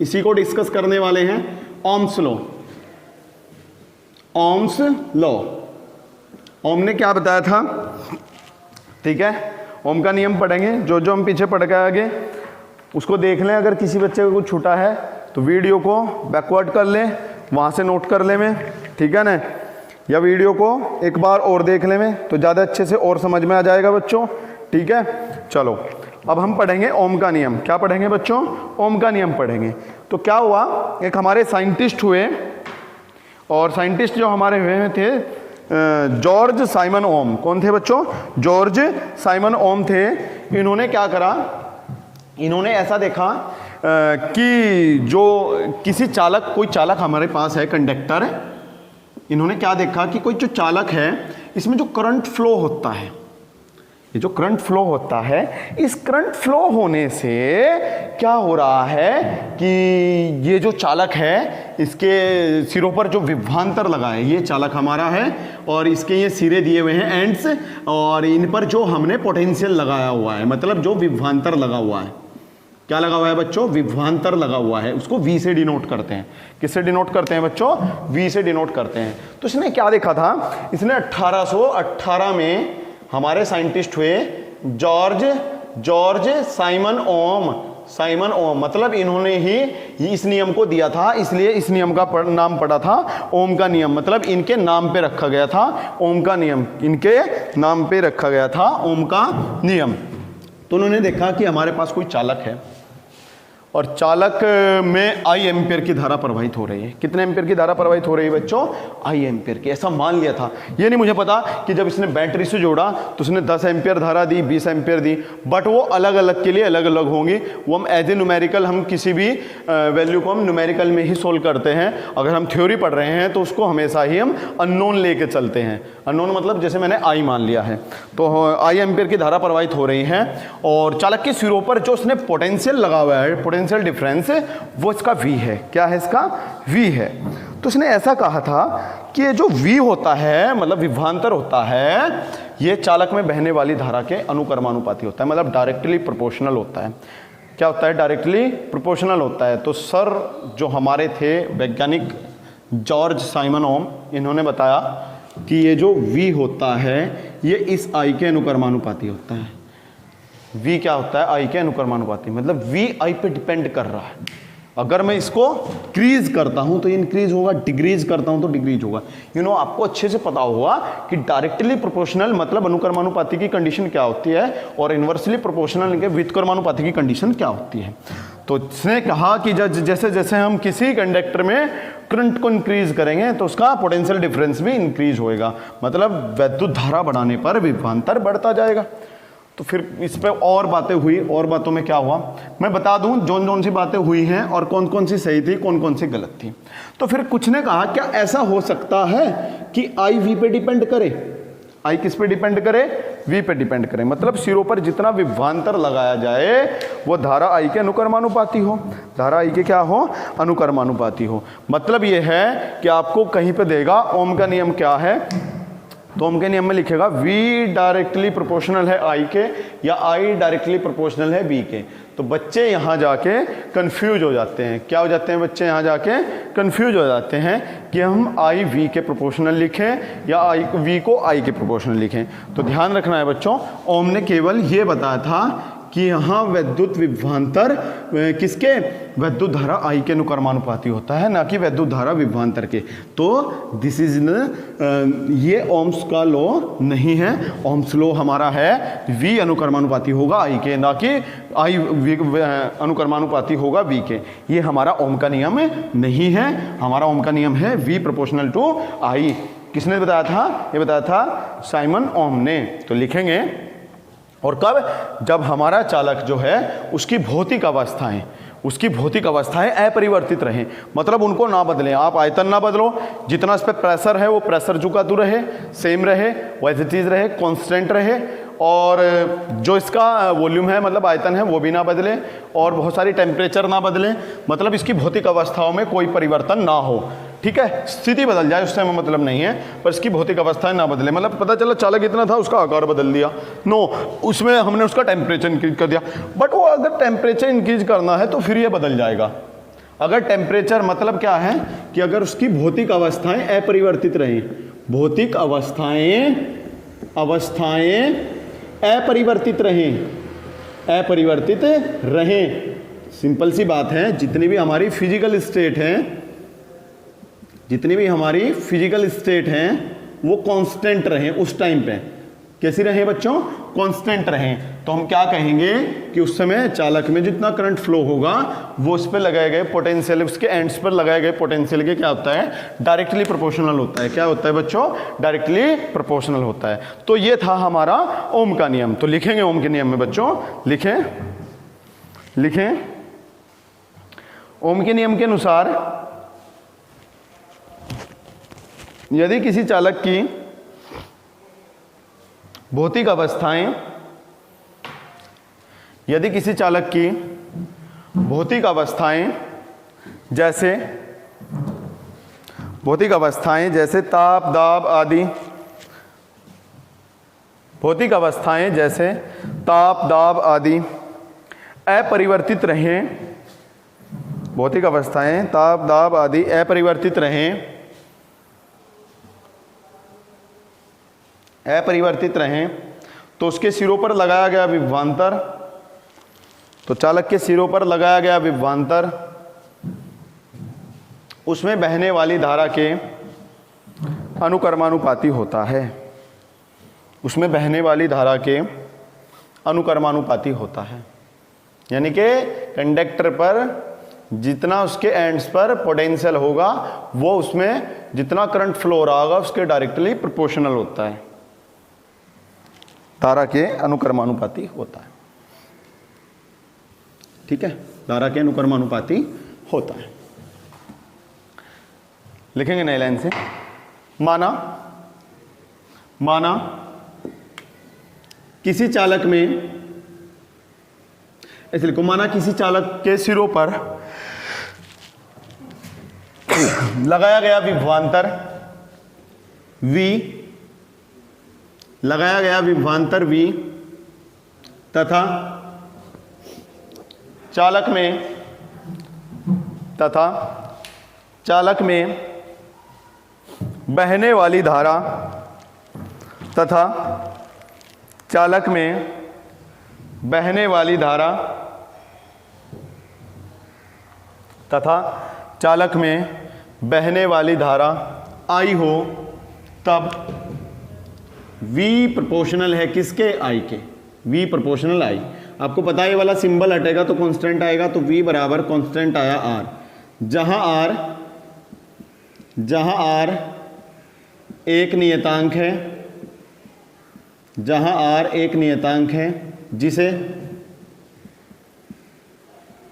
Speaker 1: इसी को डिस्कस करने वाले हैं। Ohm's law, Ohm's law. Ohm ने क्या बताया था? ठीक है, ओम का नियम पढ़ेंगे। जो जो हम पीछे पढ़ के आगे उसको देख लें। अगर किसी बच्चे को कुछ छूटा है तो वीडियो को बैकवर्ड कर लें, वहाँ से नोट कर ले में, ठीक है ना। या वीडियो को एक बार और देख ले में तो ज़्यादा अच्छे से और समझ में आ जाएगा बच्चों। ठीक है, चलो अब हम पढ़ेंगे ओम का नियम। क्या पढ़ेंगे बच्चों? ओम का नियम पढ़ेंगे। तो क्या हुआ, एक हमारे साइंटिस्ट हुए और साइंटिस्ट जो हमारे हुए थे जॉर्ज साइमन ओम। कौन थे बच्चों? जॉर्ज साइमन ओम थे। इन्होंने क्या करा, इन्होंने ऐसा देखा कि जो किसी चालक, कोई चालक हमारे पास है, कंडक्टर। इन्होंने क्या देखा कि कोई जो चालक है इसमें जो करंट फ्लो होता है, ये जो करंट फ्लो होता है, इस करंट फ्लो होने से क्या हो रहा है कि ये जो चालक है इसके सिरों पर जो विभवांतर लगा है, ये चालक हमारा है और इसके ये सिरे दिए हुए हैं एंड्स, और इन पर जो हमने पोटेंशियल लगाया हुआ है, मतलब जो विभवांतर लगा हुआ है। क्या लगा हुआ है बच्चों? विभवांतर लगा हुआ है। उसको V से डिनोट करते हैं। किससे डिनोट करते हैं बच्चों? V से डिनोट करते हैं। तो इसने क्या देखा था, इसने 1818 में हमारे साइंटिस्ट हुए जॉर्ज साइमन ओम। साइमन ओम मतलब इन्होंने ही इस नियम को दिया था, इसलिए इस नियम का नाम पड़ा था ओम का नियम। मतलब इनके नाम पे रखा गया था ओम का नियम, इनके नाम पे रखा गया था ओम का नियम। तो उन्होंने देखा कि हमारे पास कोई चालक है और चालक में I एम्पियर की धारा प्रवाहित हो रही है। कितने एम्पियर की धारा प्रवाहित हो रही है बच्चों? I एम्पियर की। ऐसा मान लिया था, ये नहीं मुझे पता कि जब इसने बैटरी से जोड़ा तो उसने 10 एम्पियर धारा दी, 20 एम्पियर दी, बट वो अलग अलग के लिए अलग अलग होंगी। वो हम एज ए न्यूमेरिकल, हम किसी भी वैल्यू को हम न्यूमेरिकल में ही सोल्व करते हैं। अगर हम थ्योरी पढ़ रहे हैं तो उसको हमेशा ही हम अननोन लेके चलते हैं। अननोन मतलब जैसे मैंने I मान लिया है, तो I एम्पियर की धारा प्रवाहित हो रही है और चालक के सिरों पर जो उसने पोटेंशियल लगा हुआ है, पोटेंशियल डिफरेंस वो इसका V है। क्या है इसका? V है। तो इसने ऐसा कहा था कि ये जो V होता है, मतलब विभवांतर होता है, ये चालक में बहने वाली धारा के अनुक्रमानुपाती होता है, मतलब डायरेक्टली प्रोपोर्शनल होता है। क्या होता है? डायरेक्टली प्रोपोर्शनल होता है। तो सर जो हमारे थे वैज्ञानिक जॉर्ज साइमन ओम, इन्होंने बताया कि ये जो V होता है ये इस I के अनुक्रमानुपाती होता है। V क्या होता है? I के अनुक्रमानुपाती, मतलब V I पे डिपेंड कर रहा है। अगर मैं इसको इंक्रीज करता हूं तो इंक्रीज होगा, डिक्रीज करता हूं तो डिक्रीज होगा। आपको अच्छे से पता होगा कि डायरेक्टली प्रोपोर्शनल मतलब अनुक्रमानुपाती की कंडीशन क्या होती है और इनवर्सली प्रोपोर्शनल के व्युत्क्रमानुपाती की कंडीशन क्या होती है। तो इसने कहा कि जैसे जैसे हम किसी कंडक्टर में करंट को इंक्रीज करेंगे तो उसका पोटेंशियल डिफरेंस भी इंक्रीज होएगा, मतलब वैद्युत धारा बढ़ाने पर विभवांतर बढ़ता जाएगा। तो फिर इस पे और बातें हुई, और बातों में क्या हुआ मैं बता दूं, जोन जोन सी बातें हुई हैं और कौन कौन सी सही थी, कौन कौन सी गलत थी। तो फिर कुछ ने कहा क्या ऐसा हो सकता है कि I V पे डिपेंड करे? I किस पे डिपेंड करे? V पे डिपेंड करे, मतलब सिरों पर जितना विभवांतर लगाया जाए वो धारा I के अनुक्रमानुपाती हो, धारा I के क्या हो? अनुक्रमानुपाती हो। मतलब ये है कि आपको कहीं पे देगा ओम का नियम क्या है, तो ओम के नियम में लिखेगा V डायरेक्टली प्रोपोर्शनल है I के या I डायरेक्टली प्रोपोर्शनल है V के। तो बच्चे यहाँ जाके कंफ्यूज हो जाते हैं। क्या हो जाते हैं बच्चे? यहाँ जाके कंफ्यूज हो जाते हैं कि हम I V के प्रोपोर्शनल लिखें या V को I के प्रोपोर्शनल लिखें। तो ध्यान रखना है बच्चों, ओम ने केवल ये बताया था कि यहाँ वैद्युत विभवांतर किसके? वैद्युत धारा I के अनुक्रमानुपाती होता है, ना कि वैद्युत धारा विभवांतर के। तो दिस इज ये ओम्स का लॉ नहीं है। ओम्स लॉ हमारा है V अनुक्रमानुपाती होगा I के, ना कि I अनुक्रमानुपाती होगा V के। ये हमारा ओम का नियम नहीं है। हमारा ओम का नियम है V प्रोपोर्शनल टू I। किसने बताया था? ये बताया था साइमन ओम ने। तो लिखेंगे, और कब? जब हमारा चालक जो है उसकी भौतिक अवस्थाएं अपरिवर्तित रहें, मतलब उनको ना बदलें। आप आयतन ना बदलो, जितना इस पर प्रेशर है वो प्रेशर झुका तो रहे, सेम रहे, वैसी चीज़ रहे, कांस्टेंट रहे, और जो इसका वॉल्यूम है मतलब आयतन है वो भी ना बदले, और बहुत सारी टेम्परेचर ना बदलें, मतलब इसकी भौतिक अवस्थाओं में कोई परिवर्तन ना हो। ठीक है, स्थिति बदल जाए उससे हमें मतलब नहीं है, पर इसकी भौतिक अवस्थाएं ना बदले। मतलब पता चला चालक इतना था उसका आकार बदल दिया, नो, उसमें हमने उसका टेम्परेचर इंक्रीज कर दिया। बट वो अगर टेम्परेचर इंक्रीज करना है तो फिर ये बदल जाएगा। अगर टेम्परेचर मतलब क्या है कि अगर उसकी भौतिक अवस्थाएं अपरिवर्तित रहें, भौतिक अवस्थाएं अपरिवर्तित रहें, सिंपल सी बात है, जितनी भी हमारी फिजिकल स्टेट हैं वो कांस्टेंट रहें उस टाइम पे। कैसी रहें बच्चों? कांस्टेंट रहें। तो हम क्या कहेंगे कि उस समय चालक में जितना करंट फ्लो होगा वो उस पर लगाए गए पोटेंशियल, उसके एंड्स पर लगाए गए पोटेंशियल के क्या होता है? डायरेक्टली प्रोपोर्शनल होता है। क्या होता है बच्चों? डायरेक्टली प्रोपोर्शनल होता है। तो ये था हमारा ओम का नियम। तो लिखेंगे ओम के नियम में बच्चों, लिखें ओम के नियम के अनुसार यदि किसी चालक की भौतिक अवस्थाएं जैसे ताप दाब आदि, अपरिवर्तित रहें, तो उसके सिरों पर लगाया गया विभवांतर, तो चालक के सिरों पर लगाया गया विभवांतर उसमें बहने वाली धारा के अनुक्रमानुपाती होता है। यानी कि कंडक्टर पर जितना उसके एंड्स पर पोटेंशियल होगा वो उसमें जितना करंट फ्लो हो रहा होगा उसके डायरेक्टली प्रोपोर्शनल होता है, धारा के अनुक्रमानुपाती होता है। ठीक है, धारा के अनुक्रमानुपाती होता है। लिखेंगे नई लाइन से, माना किसी चालक में ऐसे लिखो, माना किसी चालक के सिरों पर लगाया गया विभवांतर V, लगाया गया विभवांतर V तथा चालक में बहने वाली धारा तथा चालक में बहने वाली धारा तथा चालक में बहने वाली धारा I हो, तब V प्रोपोर्शनल है किसके? I के। V proportional I। आपको पता है ये वाला सिंबल हटेगा तो कांस्टेंट आएगा, तो V बराबर कांस्टेंट आया R, जहां R एक नियतांक है, जहां R एक नियतांक है जिसे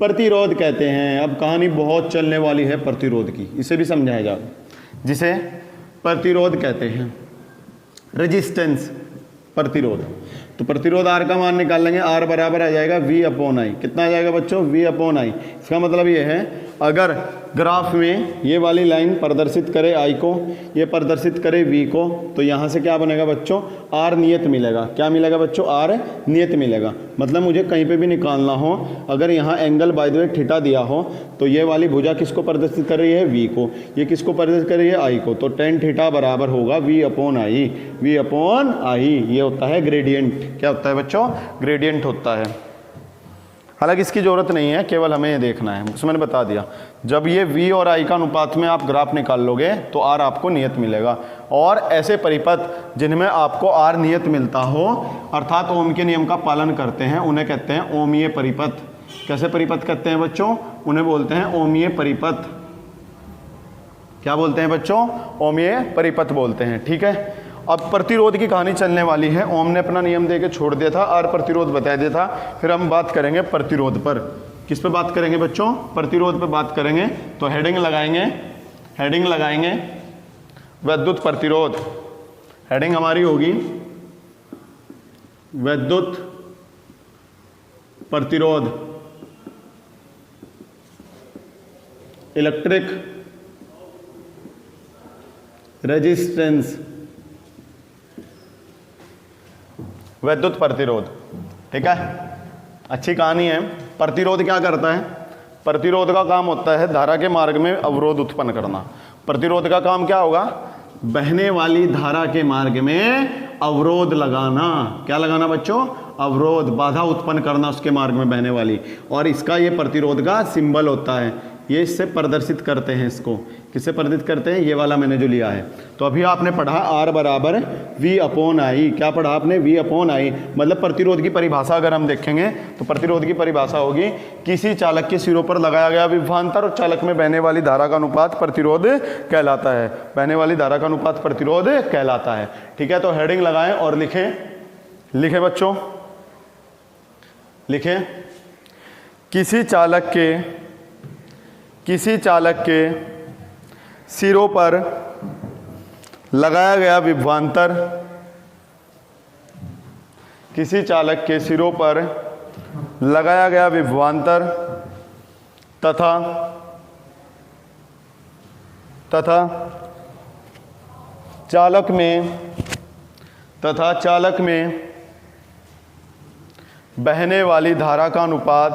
Speaker 1: प्रतिरोध कहते हैं। अब कहानी बहुत चलने वाली है प्रतिरोध की, इसे भी समझाया जाएगा, जिसे प्रतिरोध कहते हैं, रेजिस्टेंस, प्रतिरोध। तो प्रतिरोध R का मान निकाल लेंगे, R बराबर आ जाएगा V अपॉन I। कितना आ जाएगा बच्चों? V upon I। इसका मतलब ये है, अगर ग्राफ में ये वाली लाइन प्रदर्शित करे I को, ये प्रदर्शित करे V को, तो यहाँ से क्या बनेगा बच्चों? R नियत मिलेगा। क्या मिलेगा बच्चों? R नियत मिलेगा। मतलब मुझे कहीं पे भी निकालना हो, अगर यहाँ angle by the way theta दिया हो, तो ये वाली भुजा किसको प्रदर्शित कर रही है? V को। ये किसको प्रदर्शित कर रही है? I को। तो tan थीटा बराबर होगा V upon I। V upon I ये होता है ग्रेडियंट। क्या होता है बच्चों? ग्रेडियंट होता है। हालांकि इसकी ज़रूरत नहीं है, केवल हमें ये देखना है, उसमें मैंने बता दिया। जब ये V और I का अनुपात में आप ग्राफ निकाल लोगे तो R आपको नियत मिलेगा। और ऐसे परिपथ जिनमें आपको R नियत मिलता हो, अर्थात ओम के नियम का पालन करते हैं, उन्हें कहते हैं ओमीय परिपथ। कैसे परिपथ कहते हैं बच्चों? उन्हें बोलते हैं ओमीय परिपथ। क्या बोलते हैं बच्चों? ओमीय परिपथ बोलते हैं। ठीक है, अब प्रतिरोध की कहानी चलने वाली है। ओम ने अपना नियम देके छोड़ दिया था और प्रतिरोध बता दिया था। फिर हम बात करेंगे प्रतिरोध पर। किस पे बात करेंगे बच्चों? प्रतिरोध पे बात करेंगे। तो हेडिंग लगाएंगे विद्युत प्रतिरोध। हेडिंग हमारी होगी विद्युत प्रतिरोध, इलेक्ट्रिक रेजिस्टेंस, विद्युत प्रतिरोध। ठीक है, अच्छी कहानी है। प्रतिरोध क्या करता है? प्रतिरोध का काम होता है धारा के मार्ग में अवरोध उत्पन्न करना। प्रतिरोध का काम क्या होगा? बहने वाली धारा के मार्ग में अवरोध लगाना। क्या लगाना बच्चों? अवरोध, बाधा उत्पन्न करना उसके मार्ग में बहने वाली। और इसका ये प्रतिरोध का सिंबल होता है। ये इससे प्रदर्शित करते हैं। इसको किससे प्रदर्शित करते हैं? ये वाला मैंने जो लिया है। तो अभी आपने पढ़ा R बराबर V अपॉन I। क्या पढ़ा आपने? V upon I। मतलब प्रतिरोध की परिभाषा अगर हम देखेंगे तो प्रतिरोध की परिभाषा होगी, किसी चालक के सिरों पर लगाया गया विभवांतर और चालक में बहने वाली धारा का अनुपात प्रतिरोध कहलाता है। बहने वाली धारा का अनुपात प्रतिरोध कहलाता है। ठीक है, तो हेडिंग लगाएं और लिखें बच्चों, लिखें किसी चालक के सिरों पर लगाया गया विभवांतर, किसी चालक के सिरों पर लगाया गया विभवांतर तथा चालक में बहने वाली धारा का अनुपात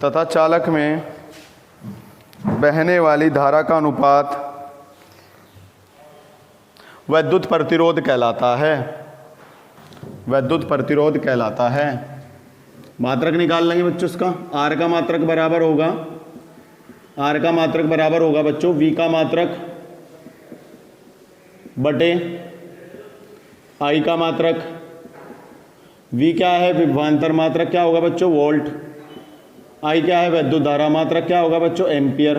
Speaker 1: तथा चालक में बहने वाली धारा का अनुपात विद्युत प्रतिरोध कहलाता है। विद्युत प्रतिरोध कहलाता है। मात्रक निकाल लेंगे बच्चों इसका। R का मात्रक बराबर होगा, R का मात्रक बराबर होगा बच्चों V का मात्रक बटे I का मात्रक। V क्या है? विभवांतर मात्रक क्या होगा बच्चों? वोल्ट। I क्या है? विद्युत धारा मात्रक क्या होगा बच्चों? एम्पियर।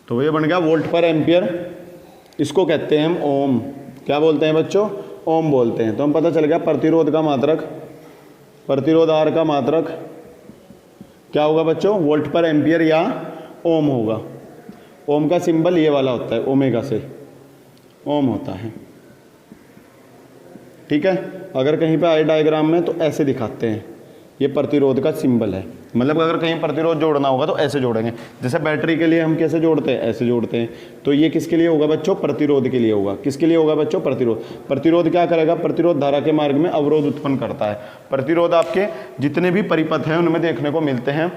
Speaker 1: तो ये बन गया वोल्ट पर एम्पियर। इसको कहते हैं हम ओम। क्या बोलते हैं बच्चों? ओम बोलते हैं। तो हम पता चल गया प्रतिरोध का मात्रक, प्रतिरोध R का मात्रक क्या होगा बच्चों? वोल्ट पर एम्पियर या ओम होगा। ओम का सिंबल ये वाला होता है, ओमेगा से ओम होता है। ठीक है। अगर कहीं पे आए डायग्राम में तो ऐसे दिखाते हैं, ये प्रतिरोध का सिंबल है। मतलब अगर कहीं प्रतिरोध जोड़ना होगा तो ऐसे जोड़ेंगे। जैसे बैटरी के लिए हम कैसे जोड़ते हैं, ऐसे जोड़ते हैं। तो ये किसके लिए होगा बच्चों, प्रतिरोध के लिए होगा। किसके लिए होगा बच्चों, प्रतिरोध। प्रतिरोध क्या करेगा, प्रतिरोध धारा के मार्ग में अवरोध उत्पन्न करता है। प्रतिरोध आपके जितने भी परिपथ हैं उनमें देखने को मिलते हैं,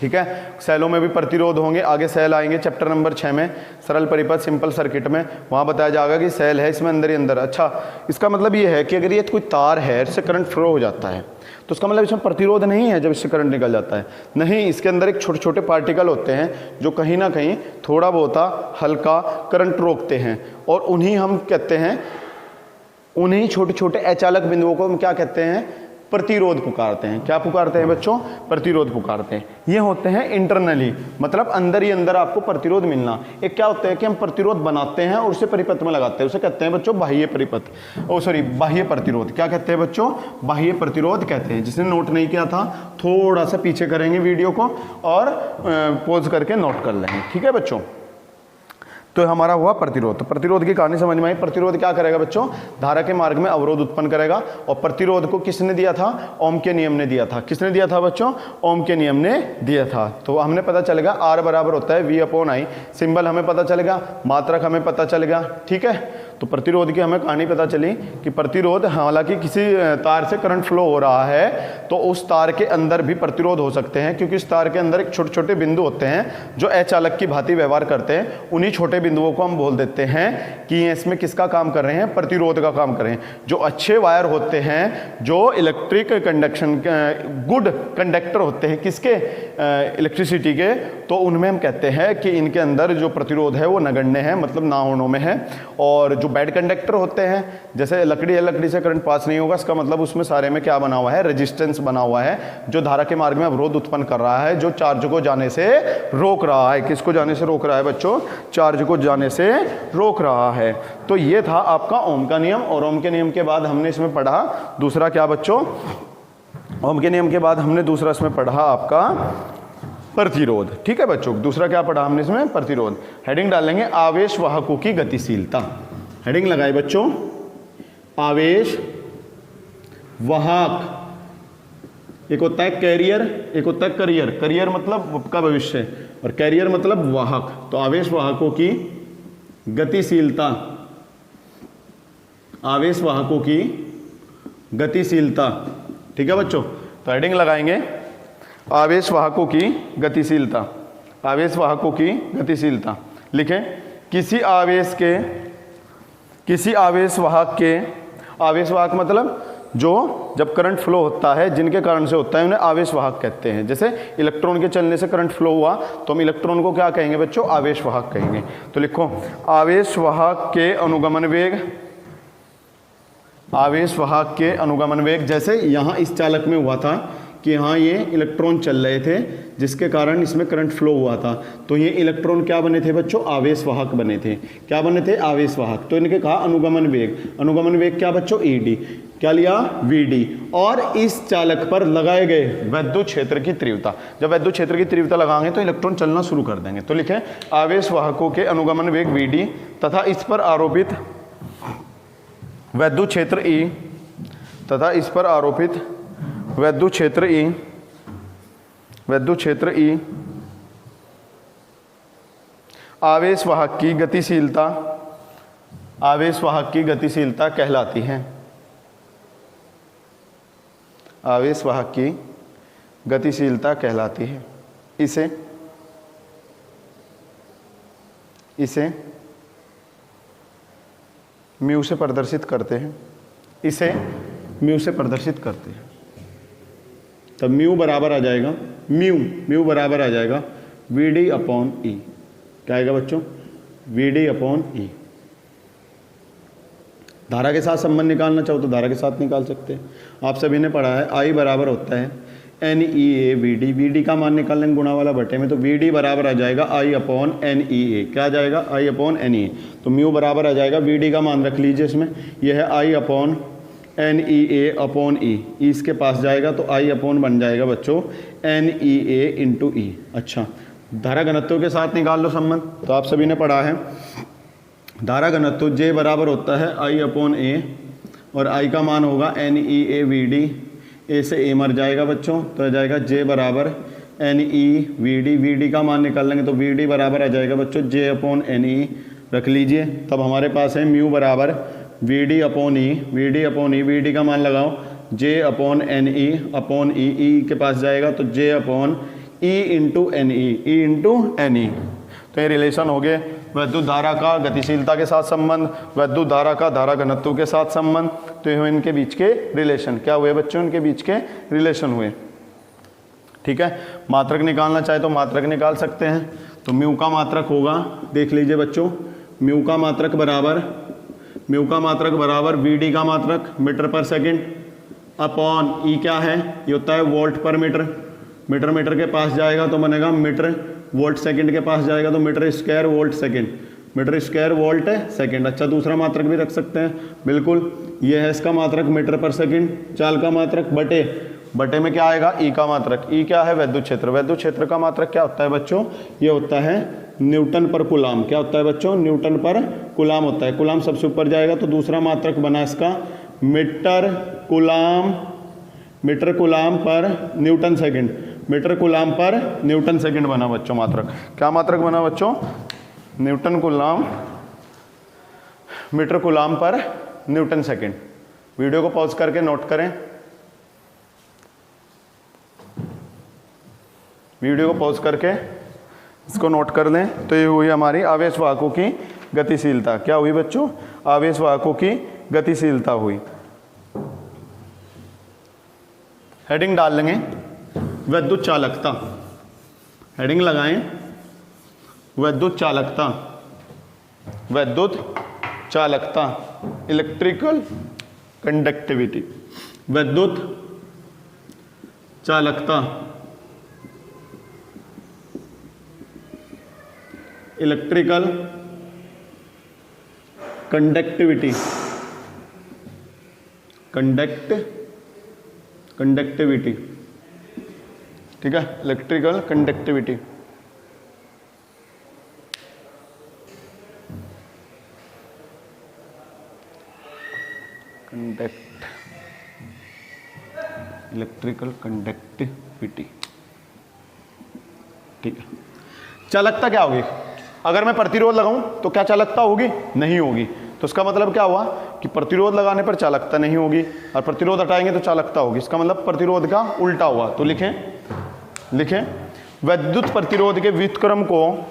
Speaker 1: ठीक है। सेलों में भी प्रतिरोध होंगे, आगे सेल आएंगे चैप्टर नंबर 6 में, सरल परिपथ सिंपल सर्किट में, वहाँ बताया जाएगा कि सेल है इसमें अंदर ही अंदर। अच्छा, इसका मतलब ये है कि अगर ये कोई तार है, इससे करंट फ्लो हो जाता है, तो उसका मतलब इसमें प्रतिरोध नहीं है जब इससे करंट निकल जाता है। नहीं, इसके अंदर एक छोटे छोटे पार्टिकल होते हैं जो कहीं ना कहीं थोड़ा बहुत हल्का करंट रोकते हैं, और उन्हीं हम कहते हैं, उन्हीं छोटे छोटे अचालक बिंदुओं को हम क्या कहते हैं, प्रतिरोध पुकारते हैं। क्या पुकारते हैं बच्चों, प्रतिरोध पुकारते हैं। ये होते हैं इंटरनली, मतलब अंदर ही अंदर आपको प्रतिरोध मिलना। एक क्या होता है कि हम प्रतिरोध बनाते हैं और उसे परिपथ में लगाते हैं, उसे कहते हैं बच्चों बाह्य परिपथ, बाह्य प्रतिरोध। क्या कहते हैं बच्चों, बाह्य प्रतिरोध कहते हैं। जिसने नोट नहीं किया था थोड़ा सा पीछे करेंगे वीडियो को और पॉज करके नोट कर लेंगे, ठीक है बच्चों। तो हमारा हुआ प्रतिरोध। तो प्रतिरोध की कहानी समझ में आई। प्रतिरोध क्या करेगा बच्चों, धारा के मार्ग में अवरोध उत्पन्न करेगा। और प्रतिरोध को किसने दिया था, ओम के नियम ने दिया था। किसने दिया था बच्चों, ओम के नियम ने दिया था। तो हमने पता चलेगा R बराबर होता है V/I, सिंबल हमें पता चलेगा, मात्रक हमें पता चलेगा, ठीक है। तो प्रतिरोध की हमें कहानी पता चली कि प्रतिरोध, हालांकि किसी तार से करंट फ्लो हो रहा है तो उस तार के अंदर भी प्रतिरोध हो सकते हैं, क्योंकि इस तार के अंदर एक छोटे छोटे बिंदु होते हैं जो अचालक की भांति व्यवहार करते हैं। उन्हीं छोटे बिंदुओं को हम बोल देते हैं कि ये इसमें किसका काम कर रहे हैं, प्रतिरोध का काम कर रहे हैं। जो अच्छे वायर होते हैं, जो इलेक्ट्रिक कंडक्शन गुड कंडक्टर होते हैं किसके, इलेक्ट्रिसिटी के, तो उनमें हम कहते हैं कि इनके अंदर जो प्रतिरोध है वो नगण्य है, मतलब ना होने में है। और जो बैड कंडक्टर होते हैं, जैसे लकड़ी है, लकड़ी से करंट पास नहीं होगा, इसका मतलब उसमें सारे में क्या बना हुआ है, रेजिस्टेंस बना हुआ है, जो धारा के मार्ग में अवरोध उत्पन्न कर रहा है, जो चार्ज को जाने से रोक रहा है। किसको जाने से रोक रहा है बच्चों, चार्ज को जाने से रोक रहा है। तो ये था आपका ओम का नियम। और ओम के नियम के बाद हमने इसमें पढ़ा दूसरा क्या बच्चों, ओम के नियम के बाद हमने दूसरा इसमें पढ़ा आपका प्रतिरोध, ठीक है बच्चों। दूसरा क्या पढ़ा हमने इसमें, प्रतिरोध। हेडिंग डालेंगे आवेश वाहकों की गतिशीलता। हेडिंग लगाए बच्चों, आवेश वाहक। एक होता है कैरियर, एक होता है करियर। करियर मतलब का भविष्य और कैरियर मतलब वाहक। तो आवेश वाहकों की गतिशीलता, आवेश वाहकों की गतिशीलता, ठीक है बच्चों। तो हेडिंग लगाएंगे आवेश वाहकों की गतिशीलता। आवेश वाहकों की गतिशीलता लिखें, किसी आवेश वाहक के, आवेश वाहक मतलब जो जब करंट फ्लो होता है, जिनके कारण से होता है, उन्हें आवेश वाहक कहते हैं। जैसे इलेक्ट्रॉन के चलने से करंट फ्लो हुआ तो हम इलेक्ट्रॉन को क्या कहेंगे बच्चों, आवेश वाहक कहेंगे। तो लिखो, आवेश वाहक के अनुगमन वेग, आवेश वाहक के अनुगमन वेग। जैसे यहाँ इस चालक में हुआ था कि यहाँ ये इलेक्ट्रॉन चल रहे थे जिसके कारण इसमें करंट फ्लो हुआ था, तो ये इलेक्ट्रॉन क्या बने थे बच्चों, आवेश वाहक बने थे। क्या बने थे, आवेश वाहक। तो इनके कहा अनुगमन वेग। अनुगमन वेग क्या बच्चों, ED। क्या लिया, VD। और इस चालक पर लगाए गए वैद्युत क्षेत्र की तीव्रता। जब वैद्युत क्षेत्र की तीव्रता लगाएंगे तो इलेक्ट्रॉन चलना शुरू कर देंगे। तो लिखें, आवेश वाहकों के अनुगमन वेग VD तथा इस पर आरोपित वैद्युत क्षेत्र E, तथा इस पर आरोपित वैद्युत क्षेत्र E, वैद्युत क्षेत्र E आवेश वाहक की गतिशीलता, आवेश वाहक की गतिशीलता कहलाती है। आवेश वाहक की गतिशीलता कहलाती है। इसे म्यू से प्रदर्शित करते हैं, इसे म्यू से प्रदर्शित करते हैं। तब म्यू बराबर आ जाएगा, म्यू बराबर आ जाएगा VD/E। क्या आएगा बच्चों, VD/E। धारा के साथ संबंध निकालना चाहो तो धारा के साथ निकाल सकते हैं। आप सभी ने पढ़ा है I बराबर होता है NEA/VD। VD का मान निकालने गुणा वाला बटे में, तो VD बराबर आ जाएगा I/NEA। क्या आ जाएगा, I/NEA। तो म्यू बराबर आ जाएगा, VD का मान रख लीजिए इसमें, यह है I/NEA/E। इसके पास जाएगा तो I/ बन जाएगा बच्चों NEA/E। अच्छा, धारा घनत्व के साथ निकाल लो संबंध। तो आप सभी ने पढ़ा है धारा घनत्व J बराबर होता है I/A और I का मान होगा NEAVD, A से A मर जाएगा बच्चों, तो आ जाएगा J बराबर NEVD, VD का मान निकाल लेंगे तो VD बराबर आ जाएगा बच्चों J/NE, रख लीजिए। तब हमारे पास है म्यू बराबर VD/E, VD का मान लगाओ J/NE/E के पास जाएगा तो J/E/NE, तो ये रिलेशन हो गए वैद्युत धारा का गतिशीलता के साथ संबंध, वैद्युत धारा का धारा घनत्व के साथ संबंध, तो ये इनके बीच के रिलेशन क्या हुए बच्चों, इनके बीच के रिलेशन हुए। ठीक है, मात्रक निकालना चाहे तो मात्रक निकाल सकते हैं। तो म्यू का मात्रक होगा, देख लीजिए बच्चों, म्यू का मात्रक बराबर VD का मात्रक मीटर पर सेकंड अपॉन E क्या है, ये होता है वोल्ट पर मीटर, मीटर के पास जाएगा तो बनेगा मीटर, वोल्ट सेकंड के पास जाएगा तो मीटर स्क्वायर वोल्ट सेकंड। अच्छा, दूसरा मात्रक भी रख सकते हैं, बिल्कुल, ये है इसका मात्रक मीटर पर सेकंड, चाल का मात्रक बटे में क्या आएगा E का मात्रक, E क्या है विद्युत क्षेत्र का मात्रक क्या होता है बच्चों, ये होता है न्यूटन पर कूलाम। क्या होता है बच्चों, न्यूटन पर कूलाम होता है, कूलाम सबसे ऊपर जाएगा तो दूसरा मात्रक बना इसका मीटर कूलाम पर न्यूटन सेकंड बना बच्चों मात्रक। क्या मात्रक बना बच्चों, मीटर कूलाम पर न्यूटन सेकंड। वीडियो को पॉज करके नोट करें, वीडियो को पॉज करके इसको नोट कर लें। तो ये हुई हमारी आवेश वाहकों की गतिशीलता। क्या हुई बच्चों, आवेश वाहकों की गतिशीलता हुई। हेडिंग डाल लेंगे विद्युत चालकता, हेडिंग लगाएं विद्युत चालकता, इलेक्ट्रिकल कंडक्टिविटी, विद्युत चालकता, इलेक्ट्रिकल कंडक्टिविटी, ठीक है, इलेक्ट्रिकल कंडक्टिविटी। इलेक्ट्रिकल कंडक्टिविटी, ठीक है। चालकता क्या होगी, अगर मैं प्रतिरोध लगाऊं तो क्या चालकता होगी, नहीं होगी। तो इसका मतलब क्या हुआ कि प्रतिरोध लगाने पर चालकता नहीं होगी और प्रतिरोध हटाएंगे तो चालकता होगी। इसका मतलब प्रतिरोध का उल्टा हुआ। तो लिखें विद्युत प्रतिरोध के व्युत्क्रम को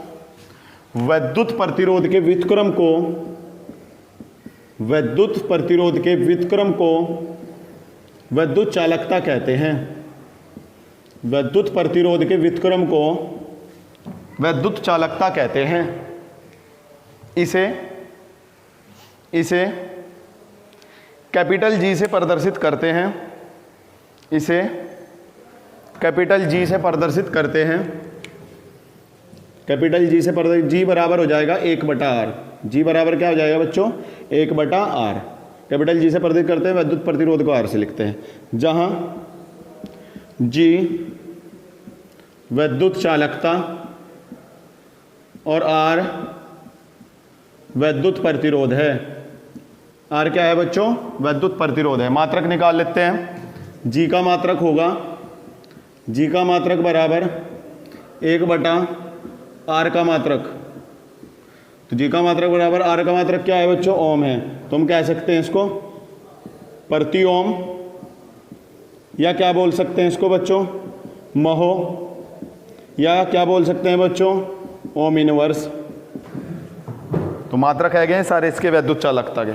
Speaker 1: विद्युत चालकता कहते हैं। विद्युत प्रतिरोध के व्युत्क्रम को विद्युत चालकता कहते हैं। इसे कैपिटल G से प्रदर्शित करते हैं, कैपिटल G से G बराबर हो जाएगा 1/R। G बराबर क्या हो जाएगा बच्चों, 1/R। कैपिटल G से प्रदर्शित करते हैं, विद्युत प्रतिरोध को R से लिखते हैं, जहां G विद्युत चालकता और R विद्युत प्रतिरोध है। R क्या है बच्चों, विद्युत प्रतिरोध है। मात्रक निकाल लेते हैं। G का मात्रक होगा, G का मात्रक बराबर 1/R का मात्रक। तो G का मात्रक बराबर R का मात्रक क्या है बच्चों, ओम है। तो हम कह सकते हैं इसको प्रति ओम, या क्या बोल सकते हैं इसको बच्चों, महो, या क्या बोल सकते हैं बच्चों, ओम इनवर्स। तो मात्रक है गए सारे इसके विद्युत चालकता के।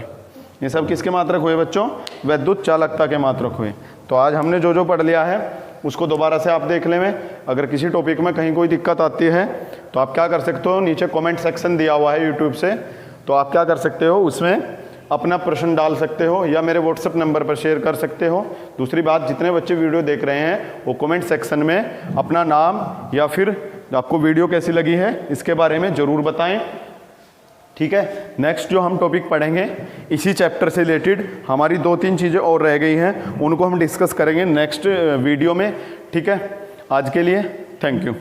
Speaker 1: ये सब किसके मात्रक हुए बच्चों, विद्युत चालकता के मात्रक हुए। तो आज हमने जो पढ़ लिया है उसको दोबारा से आप देख लें। अगर किसी टॉपिक में कहीं कोई दिक्कत आती है तो आप क्या कर सकते हो, नीचे कमेंट सेक्शन दिया हुआ है यूट्यूब से, तो आप क्या कर सकते हो, उसमें अपना प्रश्न डाल सकते हो या मेरे व्हाट्सएप नंबर पर शेयर कर सकते हो। दूसरी बात, जितने बच्चे वीडियो देख रहे हैं वो कमेंट सेक्शन में अपना नाम या फिर आपको वीडियो कैसी लगी है इसके बारे में ज़रूर बताएं। ठीक है, नेक्स्ट जो हम टॉपिक पढ़ेंगे इसी चैप्टर से रिलेटेड हमारी 2-3 चीज़ें और रह गई हैं, उनको हम डिस्कस करेंगे नेक्स्ट वीडियो में। ठीक है, आज के लिए थैंक यू।